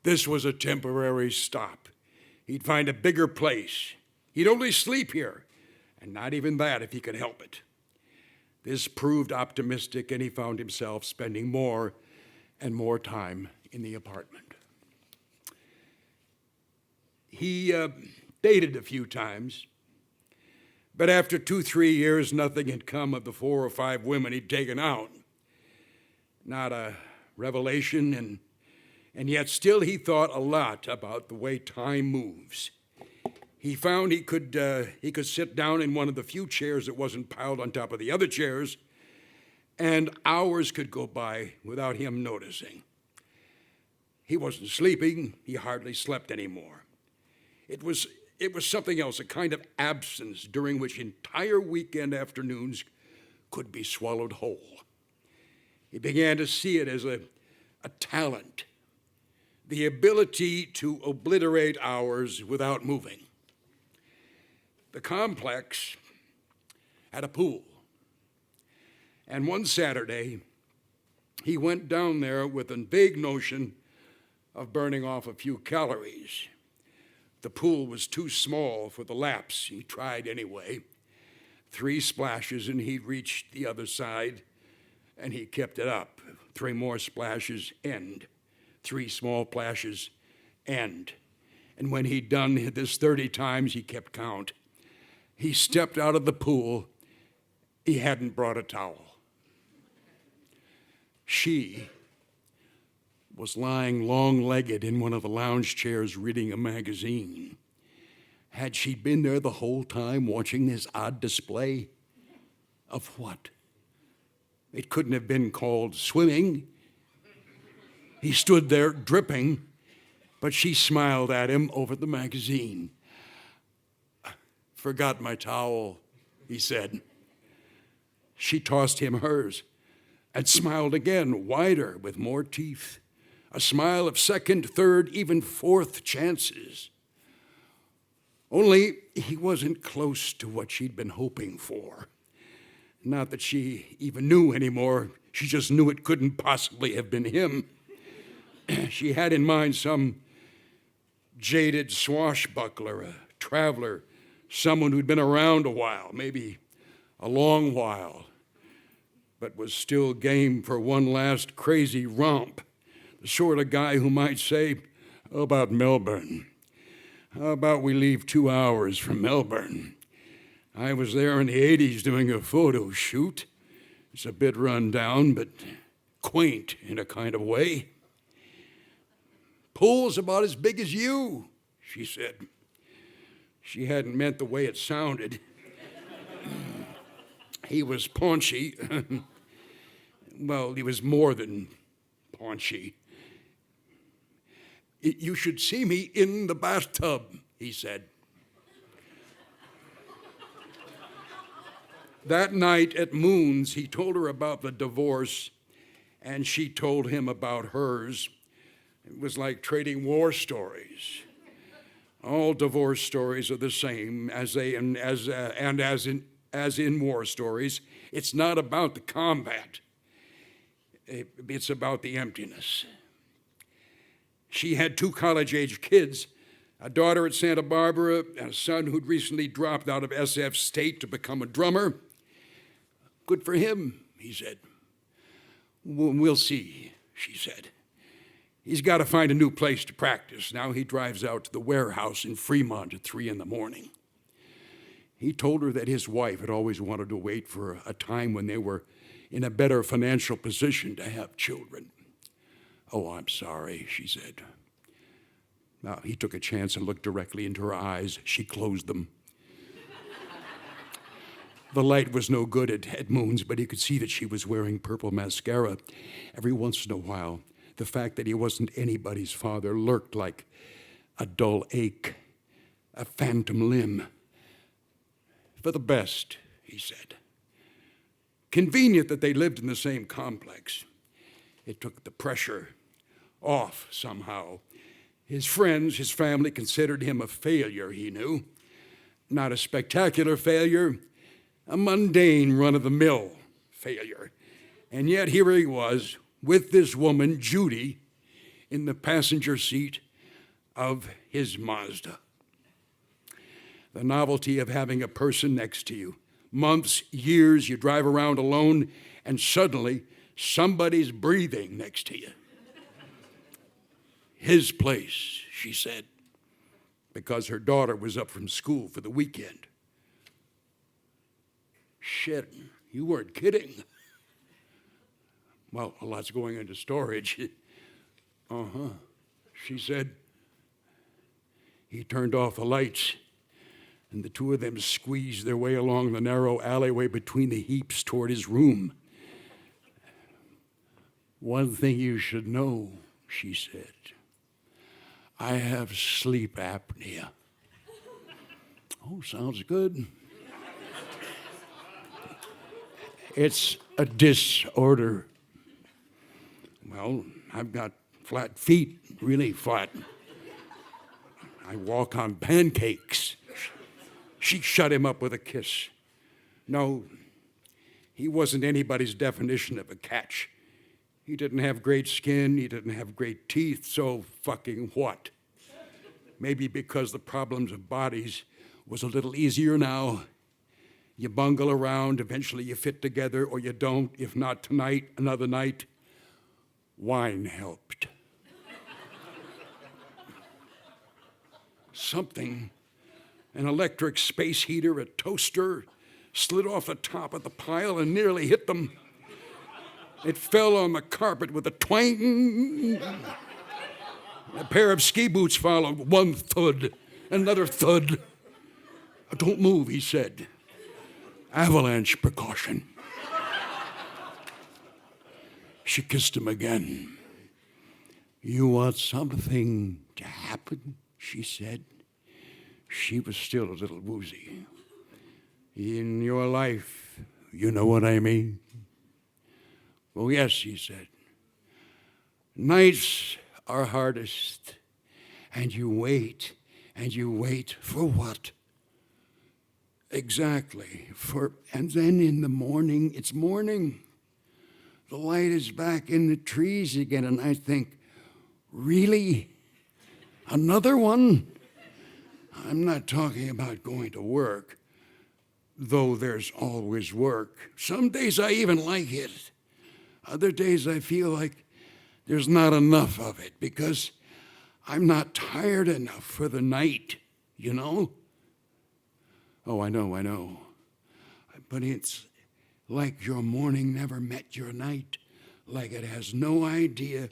This was a temporary stop. He'd find a bigger place. He'd only sleep here, and not even that if he could help it. This proved optimistic, and he found himself spending more and more time in the apartment. He dated a few times, but after 2-3 years, nothing had come of the 4 or 5 women he'd taken out. Not a revelation, and yet still he thought a lot about the way time moves. He found he could sit down in one of the few chairs that wasn't piled on top of the other chairs, and hours could go by without him noticing. He wasn't sleeping. He hardly slept anymore. It was something else, a kind of absence during which entire weekend afternoons could be swallowed whole. He began to see it as a talent, the ability to obliterate hours without moving. The complex had a pool. And one Saturday, he went down there with a vague notion of burning off a few calories. The pool was too small for the laps. He tried anyway. 3 splashes and he'd reached the other side, and he kept it up. 3 more splashes, end. 3 small splashes, end. And when he'd done this 30 times, he kept count. He stepped out of the pool. He hadn't brought a towel. She was lying long-legged in one of the lounge chairs reading a magazine. Had she been there the whole time watching this odd display? Of what? It couldn't have been called swimming. He stood there dripping, but she smiled at him over the magazine. "Forgot my towel," he said. She tossed him hers and smiled again, wider, with more teeth. A smile of second, third, even fourth chances. Only he wasn't close to what she'd been hoping for. Not that she even knew anymore. She just knew it couldn't possibly have been him. She had in mind some jaded swashbuckler, a traveler, someone who'd been around a while, maybe a long while, but was still game for one last crazy romp. The sort of guy who might say, "How about Melbourne? How about we leave 2 hours from Melbourne? I was there in the 80s doing a photo shoot. It's a bit run down, but quaint in a kind of way." "Pool's about as big as you," she said. She hadn't meant the way it sounded. He was paunchy. Well, he was more than paunchy. "You should see me in the bathtub," he said. That night at Moon's, he told her about the divorce, and she told him about hers. It was like trading war stories. All divorce stories are the same, as in war stories. It's not about the combat. It's about the emptiness. She had 2 college-age kids, a daughter at Santa Barbara and a son who'd recently dropped out of SF State to become a drummer. "Good for him," he said. "We'll see," she said. "He's got to find a new place to practice. Now he drives out to the warehouse in Fremont at 3 a.m. He told her that his wife had always wanted to wait for a time when they were in a better financial position to have children. "Oh, I'm sorry," she said. Now, he took a chance and looked directly into her eyes. She closed them. The light was no good at Moon's, but he could see that she was wearing purple mascara. Every once in a while, the fact that he wasn't anybody's father lurked like a dull ache, a phantom limb. "For the best," he said. Convenient that they lived in the same complex. It took the pressure off somehow. His friends, his family considered him a failure, he knew. Not a spectacular failure, a mundane, run-of-the-mill failure. And yet here he was with this woman, Judy, in the passenger seat of his Mazda. The novelty of having a person next to you. Months, years, you drive around alone, and suddenly somebody's breathing next to you. "His place," she said, because her daughter was up from school for the weekend. "Shit, you weren't kidding." "Well, a lot's going into storage." "Uh-huh," she said. He turned off the lights, and the 2 of them squeezed their way along the narrow alleyway between the heaps toward his room. "One thing you should know," she said. "I have sleep apnea." "Oh, sounds good." "It's a disorder." "Well, I've got flat feet, really flat. I walk on pancakes." She shut him up with a kiss. No, he wasn't anybody's definition of a catch. He didn't have great skin, he didn't have great teeth, so fucking what? Maybe because the problems of bodies was a little easier now. You bungle around, eventually you fit together, or you don't. If not tonight, another night. Wine helped. Something, an electric space heater, a toaster, slid off the top of the pile and nearly hit them. It fell on the carpet with a twang. A pair of ski boots followed, one thud, another thud. "Don't move," he said. "Avalanche precaution." She kissed him again. "You want something to happen, she said. She was still a little woozy. In your life, you know what I mean? Oh, yes, he said. Nights are hardest, and you wait for what? Exactly, and then in the morning, it's morning. The light is back in the trees again, and I think, really? Another one? I'm not talking about going to work, though there's always work. Some days I even like it. Other days I feel like there's not enough of it because I'm not tired enough for the night, you know? Oh, I know. But it's like your morning never met your night, like it has no idea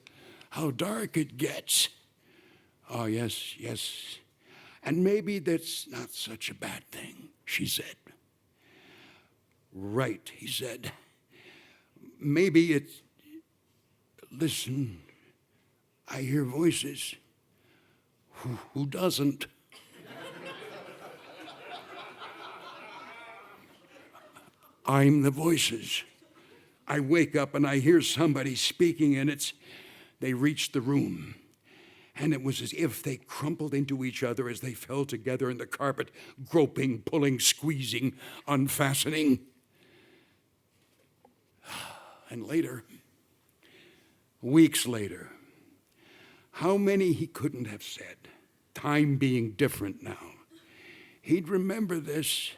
how dark it gets. Oh, yes. And maybe that's not such a bad thing, she said. Right, he said. Maybe it's... Listen, I hear voices. Who doesn't? I'm the voices. I wake up and I hear somebody speaking, and they reach the room. And it was as if they crumpled into each other as they fell together in the carpet, groping, pulling, squeezing, unfastening. And later, weeks later, how many he couldn't have said, time being different now. He'd remember this,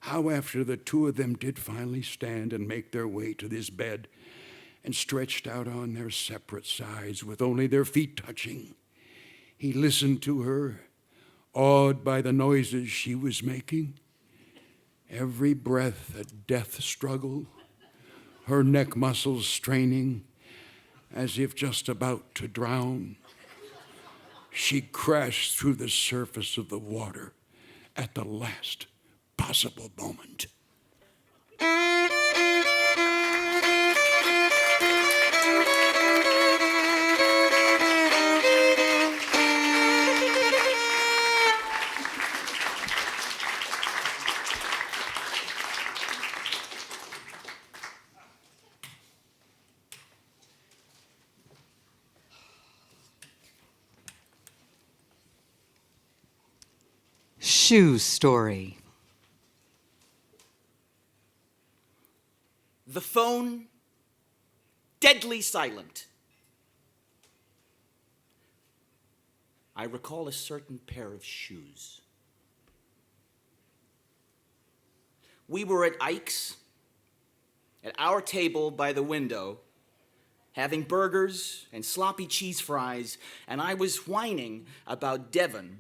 how after the two of them did finally stand and make their way to this bed and stretched out on their separate sides with only their feet touching, he listened to her, awed by the noises she was making. Every breath a death struggle, her neck muscles straining as if just about to drown. She crashed through the surface of the water at the last possible moment. Shoe story. The phone, deadly silent. I recall a certain pair of shoes. We were at Ike's, at our table by the window, having burgers and sloppy cheese fries, and I was whining about Devon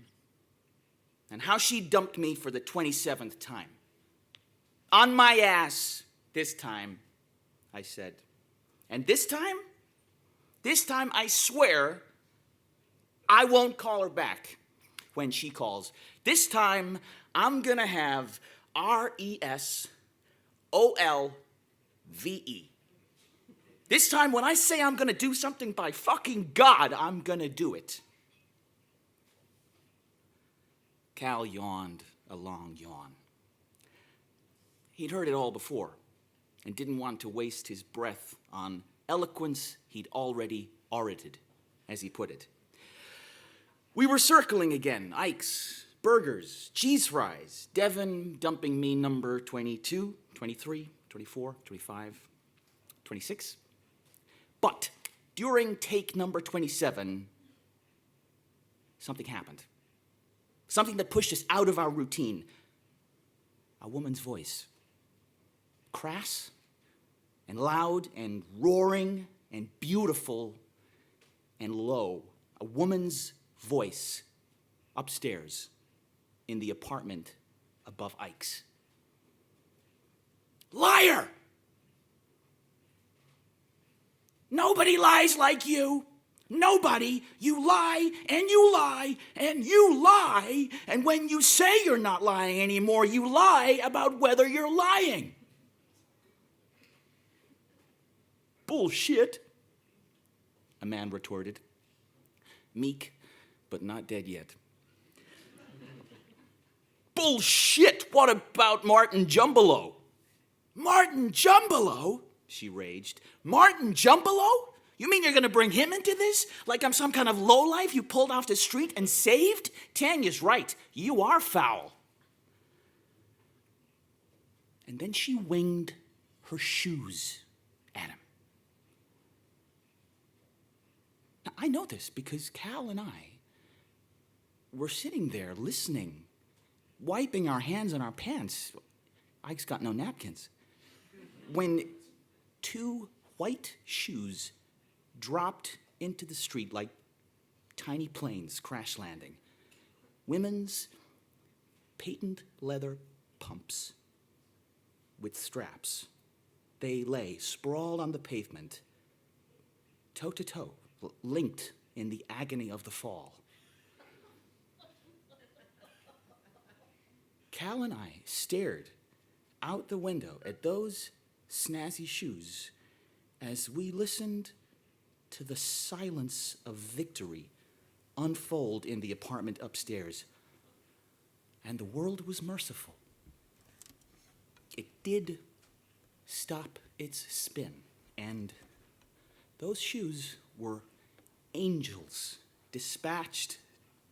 and how she dumped me for the 27th time. On my ass, this time, I said. And this time I swear I won't call her back when she calls. This time I'm gonna have RESOLVE. This time when I say I'm gonna do something, by fucking God, I'm gonna do it. Cal yawned a long yawn. He'd heard it all before and didn't want to waste his breath on eloquence he'd already orated, as he put it. We were circling again, Ike's, burgers, cheese fries, Devon dumping me number 22, 23, 24, 25, 26. But during take number 27, something happened. Something that pushed us out of our routine. A woman's voice. Crass and loud and roaring and beautiful and low. A woman's voice upstairs in the apartment above Ike's. Liar! Nobody lies like you. Nobody. You lie, and you lie, and you lie, and when you say you're not lying anymore, you lie about whether you're lying. Bullshit, a man retorted. Meek, but not dead yet. Bullshit! What about Martin Jumbalo? Martin Jumbalo? She raged. Martin Jumbalo? You mean you're going to bring him into this? Like I'm some kind of lowlife you pulled off the street and saved? Tanya's right. You are foul. And then she winged her shoes at him. Now, I know this because Cal and I were sitting there listening, wiping our hands on our pants. Ike's got no napkins. When 2 white shoes dropped into the street like tiny planes crash landing. Women's patent leather pumps with straps. They lay sprawled on the pavement, toe to toe, linked in the agony of the fall. Cal and I stared out the window at those snazzy shoes as we listened to the silence of victory unfold in the apartment upstairs. And the world was merciful. It did stop its spin, and those shoes were angels dispatched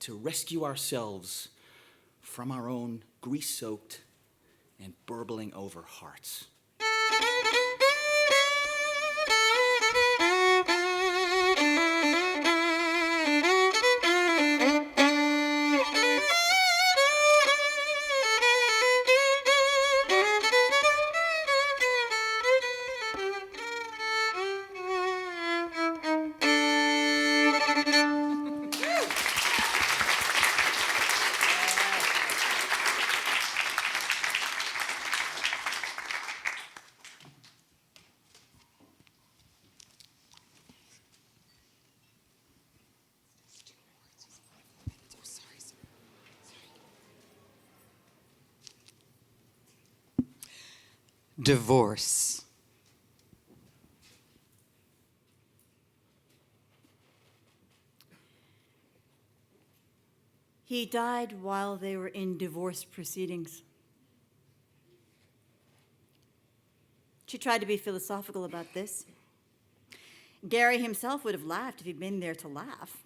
to rescue ourselves from our own grease-soaked and burbling over hearts. Divorce. He died while they were in divorce proceedings. She tried to be philosophical about this. Gary himself would have laughed if he'd been there to laugh.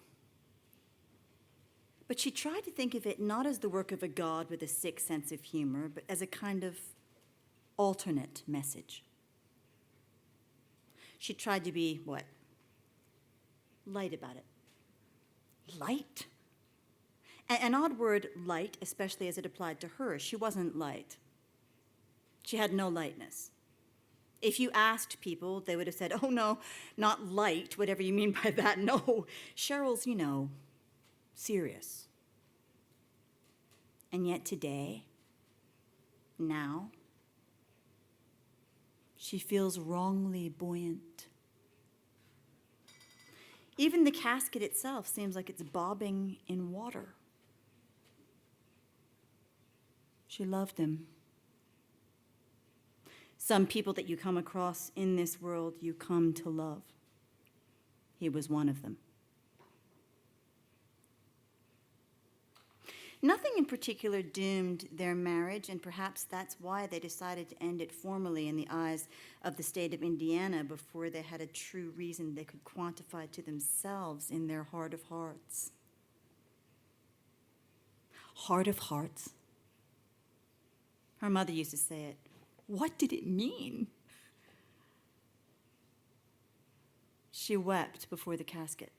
But she tried to think of it not as the work of a god with a sick sense of humor, but as a kind of alternate message. She tried to be, what? Light about it. Light? An odd word, light, especially as it applied to her. She wasn't light. She had no lightness. If you asked people, they would have said, oh no, not light, whatever you mean by that. No, Cheryl's, serious. And yet today, now, she feels wrongly buoyant. Even the casket itself seems like it's bobbing in water. She loved him. Some people that you come across in this world, you come to love. He was one of them. Nothing in particular doomed their marriage, and perhaps that's why they decided to end it formally in the eyes of the state of Indiana before they had a true reason they could quantify to themselves in their heart of hearts. Heart of hearts? Her mother used to say it. What did it mean? She wept before the casket.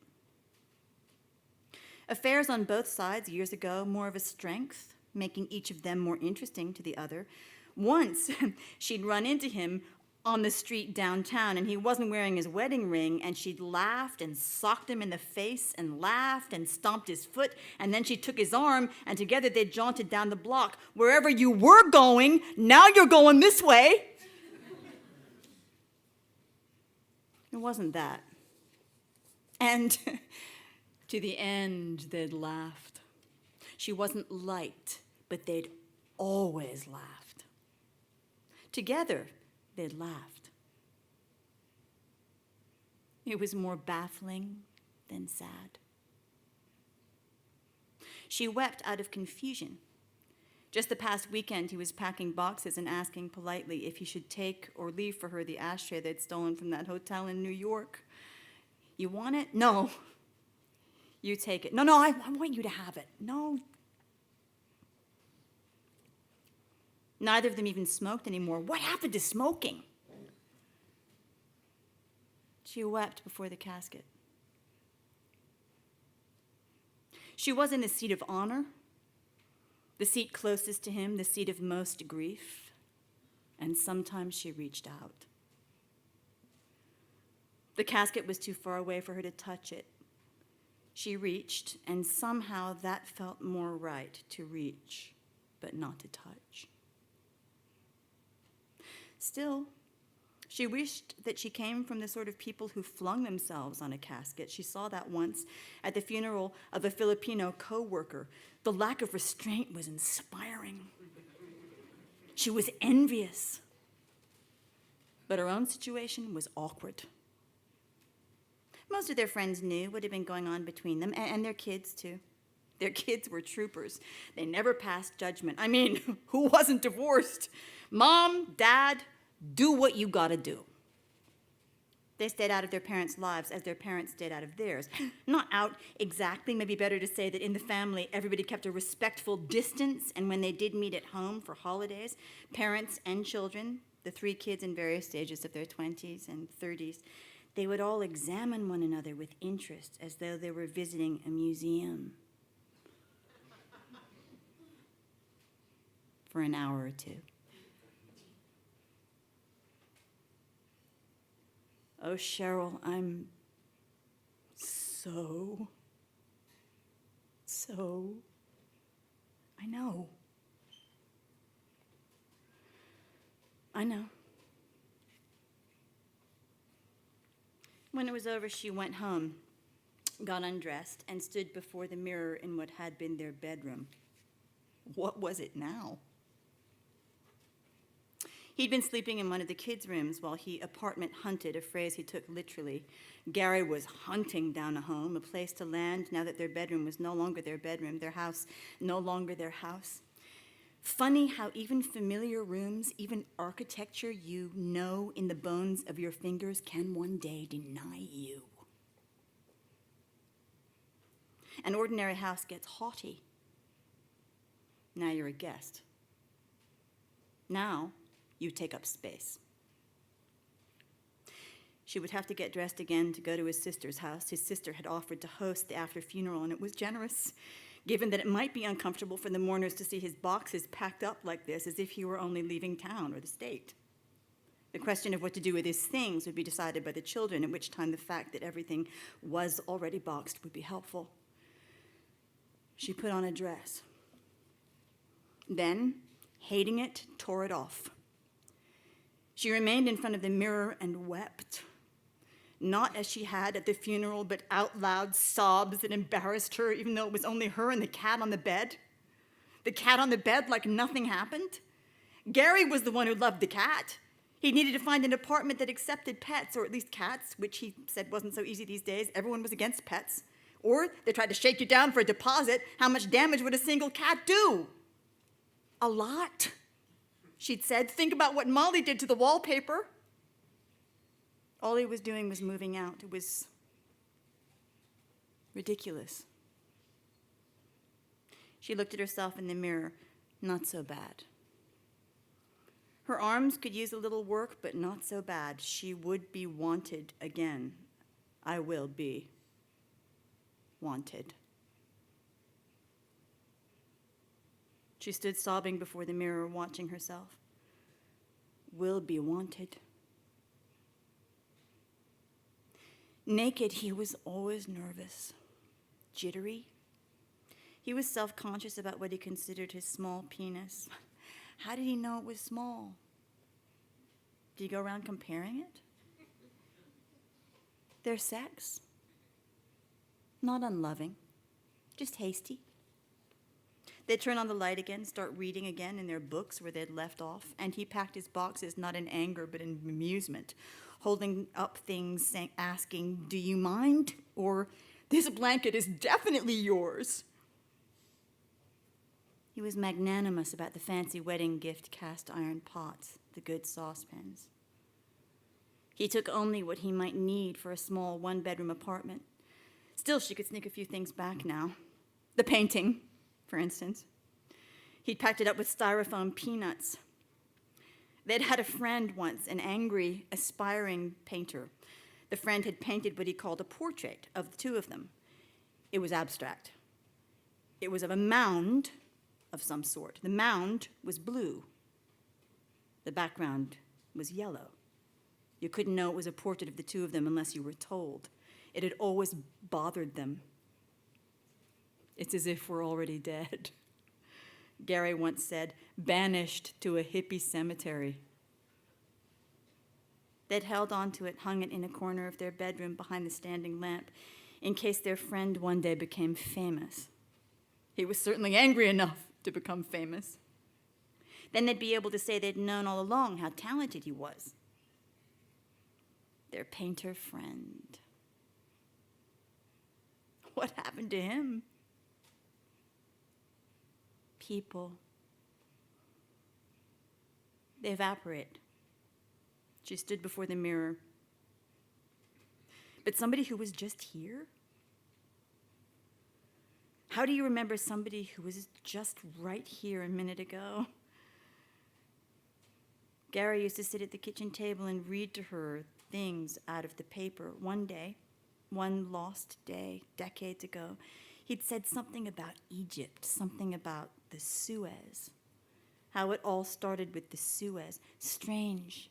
Affairs on both sides years ago, more of a strength, making each of them more interesting to the other. Once, she'd run into him on the street downtown, and he wasn't wearing his wedding ring, and she'd laughed and socked him in the face and laughed and stomped his foot, and then she took his arm, and together they jaunted down the block. Wherever you were going, now you're going this way. It wasn't that. And to the end, they'd laughed. She wasn't light, but they'd always laughed. Together, they'd laughed. It was more baffling than sad. She wept out of confusion. Just the past weekend, he was packing boxes and asking politely if he should take or leave for her the ashtray they'd stolen from that hotel in New York. You want it? No. You take it. No, I want you to have it. No. Neither of them even smoked anymore. What happened to smoking? She wept before the casket. She was in the seat of honor, the seat closest to him, the seat of most grief, and sometimes she reached out. The casket was too far away for her to touch it. She reached, and somehow that felt more right, to reach, but not to touch. Still, she wished that she came from the sort of people who flung themselves on a casket. She saw that once at the funeral of a Filipino co-worker. The lack of restraint was inspiring. She was envious. But her own situation was awkward. Most of their friends knew what had been going on between them, and their kids, too. Their kids were troopers. They never passed judgment. I mean, who wasn't divorced? Mom, Dad, do what you gotta do. They stayed out of their parents' lives as their parents stayed out of theirs. Not out exactly, maybe better to say that in the family, everybody kept a respectful distance, and when they did meet at home for holidays, parents and children, the 3 kids in various stages of their 20s and 30s, they would all examine one another with interest as though they were visiting a museum for an hour or two. Oh, Cheryl, I'm so, I know. When it was over, she went home, got undressed, and stood before the mirror in what had been their bedroom. What was it now? He'd been sleeping in one of the kids' rooms while he apartment hunted, a phrase he took literally. Gary was hunting down a home, a place to land now that their bedroom was no longer their bedroom, their house no longer their house. Funny how even familiar rooms, even architecture you know in the bones of your fingers can one day deny you. An ordinary house gets haughty. Now you're a guest. Now you take up space. She would have to get dressed again to go to his sister's house. His sister had offered to host the after-funeral, and it was generous, given that it might be uncomfortable for the mourners to see his boxes packed up like this, as if he were only leaving town or the state. The question of what to do with his things would be decided by the children, at which time the fact that everything was already boxed would be helpful. She put on a dress. Then, hating it, tore it off. She remained in front of the mirror and wept, not as she had at the funeral, but out loud sobs that embarrassed her, even though it was only her and the cat on the bed. The cat on the bed like nothing happened. Gary was the one who loved the cat. He needed to find an apartment that accepted pets, or at least cats, which he said wasn't so easy these days. Everyone was against pets. Or they tried to shake you down for a deposit. How much damage would a single cat do? A lot. She'd said, think about what Molly did to the wallpaper. All he was doing was moving out. It was ridiculous. She looked at herself in the mirror. Not so bad. Her arms could use a little work, but not so bad. She would be wanted again. I will be wanted. She stood sobbing before the mirror, watching herself. Will be wanted. Naked, he was always nervous, jittery. He was self-conscious about what he considered his small penis. How did he know it was small? Did he go around comparing it? Their sex? Not unloving, just hasty. They'd turn on the light again, start reading again in their books where they'd left off, and he packed his boxes not in anger but in amusement, holding up things, asking, do you mind? Or, this blanket is definitely yours. He was magnanimous about the fancy wedding gift cast iron pots, the good saucepans. He took only what he might need for a small one-bedroom apartment. Still, she could sneak a few things back now. The painting, for instance. He'd packed it up with styrofoam peanuts. They'd had a friend once, an angry, aspiring painter. The friend had painted what he called a portrait of the two of them. It was abstract. It was of a mound of some sort. The mound was blue. The background was yellow. You couldn't know it was a portrait of the two of them unless you were told. It had always bothered them. It's as if we're already dead. Gary once said, banished to a hippie cemetery. They'd held on to it, hung it in a corner of their bedroom behind the standing lamp, in case their friend one day became famous. He was certainly angry enough to become famous. Then they'd be able to say they'd known all along how talented he was. Their painter friend. What happened to him? People. They evaporate. She stood before the mirror. But somebody who was just here? How do you remember somebody who was just right here a minute ago? Gary used to sit at the kitchen table and read to her things out of the paper. One day, one lost day, decades ago, he'd said something about Egypt, something about the Suez, how it all started with the Suez. Strange,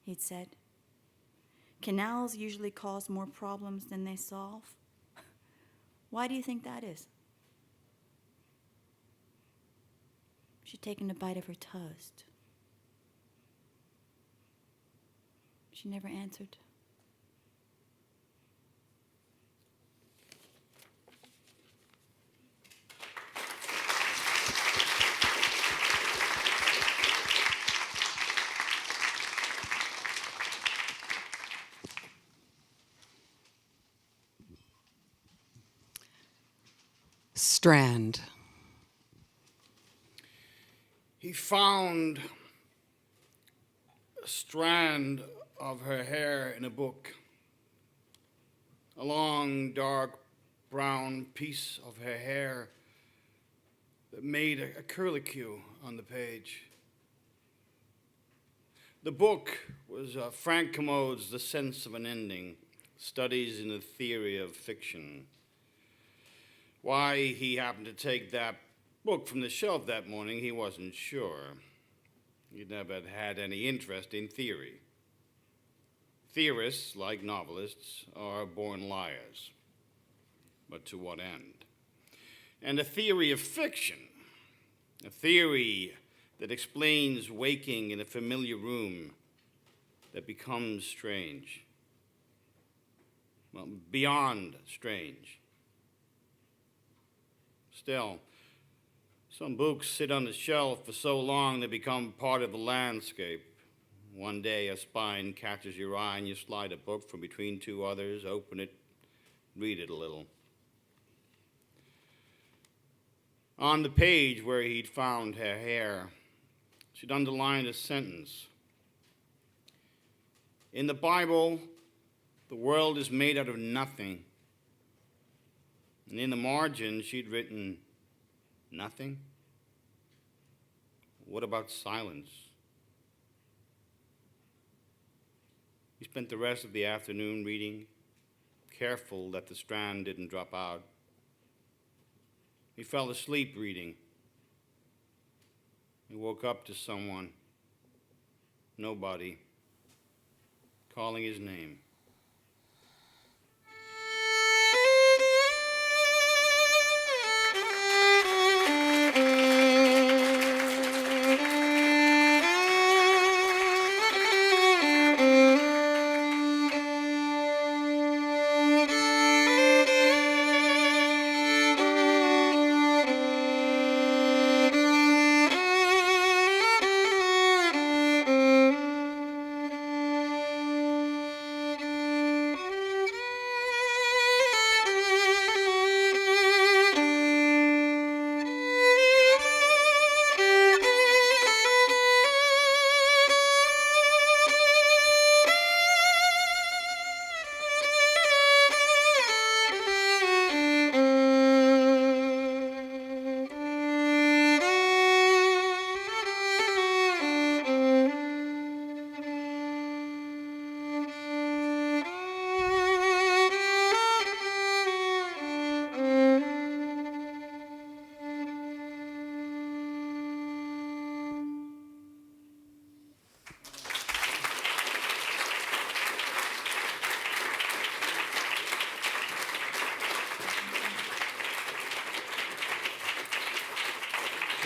he'd said. Canals usually cause more problems than they solve. Why do you think that is? She'd taken a bite of her toast. She never answered. Strand. He found a strand of her hair in a book, a long, dark, brown piece of her hair that made a curlicue on the page. The book was Frank Commode's The Sense of an Ending, Studies in the Theory of Fiction. Why he happened to take that book from the shelf that morning, he wasn't sure. He'd never had any interest in theory. Theorists, like novelists, are born liars. But to what end? And a theory of fiction, a theory that explains waking in a familiar room that becomes strange. Well, beyond strange. Still, some books sit on the shelf for so long they become part of the landscape. One day a spine catches your eye and you slide a book from between two others, open it, read it a little. On the page where he'd found her hair, she'd underlined a sentence. In the Bible, the world is made out of nothing. And in the margin, she'd written, nothing? What about silence? He spent the rest of the afternoon reading, careful that the strand didn't drop out. He fell asleep reading. He woke up to someone, nobody, calling his name.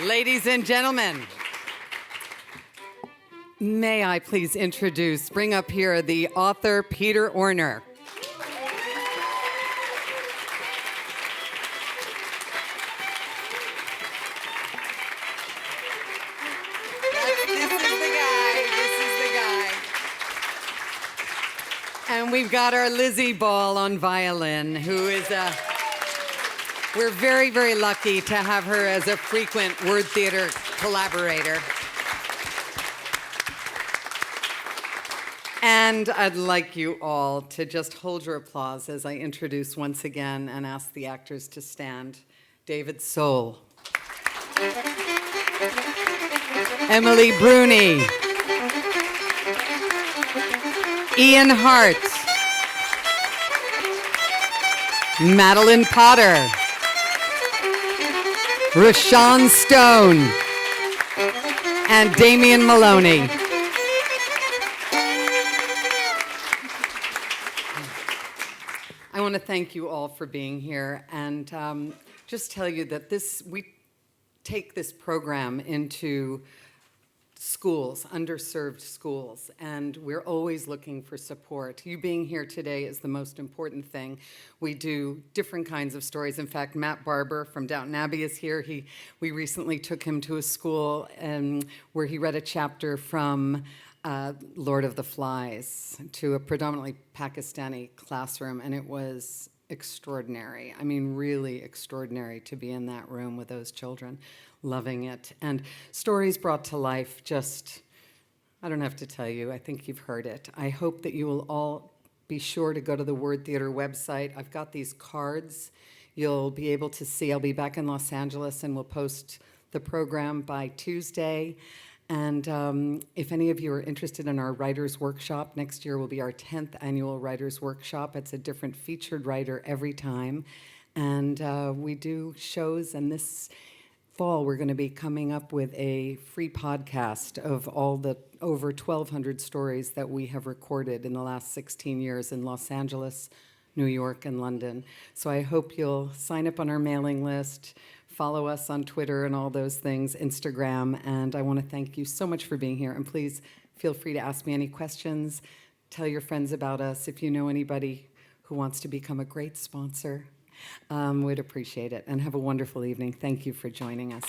Ladies and gentlemen, may I please bring up here the author, Peter Orner. This is the guy. And we've got our Lizzie Ball on violin, who is we're very, very lucky to have her as a frequent WordTheatre collaborator. And I'd like you all to just hold your applause as I introduce once again and ask the actors to stand. David Soul. Emily Bruni. Ian Hart. Madeline Potter. Rashawn Stone. And Damian Maloney. I want to thank you all for being here and just tell you that we take this program into schools, underserved schools, and we're always looking for support. You being here today is the most important thing. We do different kinds of stories. In fact, Matt Barber from Downton Abbey is here. We recently took him to a school where he read a chapter from Lord of the Flies to a predominantly Pakistani classroom, and it was extraordinary. I mean, really extraordinary to be in that room with those children, loving it. And stories brought to life, just, I don't have to tell you, I think you've heard it. I hope that you will all be sure to go to the WordTheatre website. I've got these cards you'll be able to see. I'll be back in Los Angeles and we'll post the program by Tuesday. And if any of you are interested in our writers' workshop, next year will be our 10th annual writers' workshop. It's a different featured writer every time. And we do shows, and this fall we're going to be coming up with a free podcast of all the over 1,200 stories that we have recorded in the last 16 years in Los Angeles, New York, and London. So I hope you'll sign up on our mailing list, follow us on Twitter and all those things, Instagram, and I want to thank you so much for being here. And please feel free to ask me any questions. Tell your friends about us. If you know anybody who wants to become a great sponsor, we'd appreciate it. And have a wonderful evening. Thank you for joining us.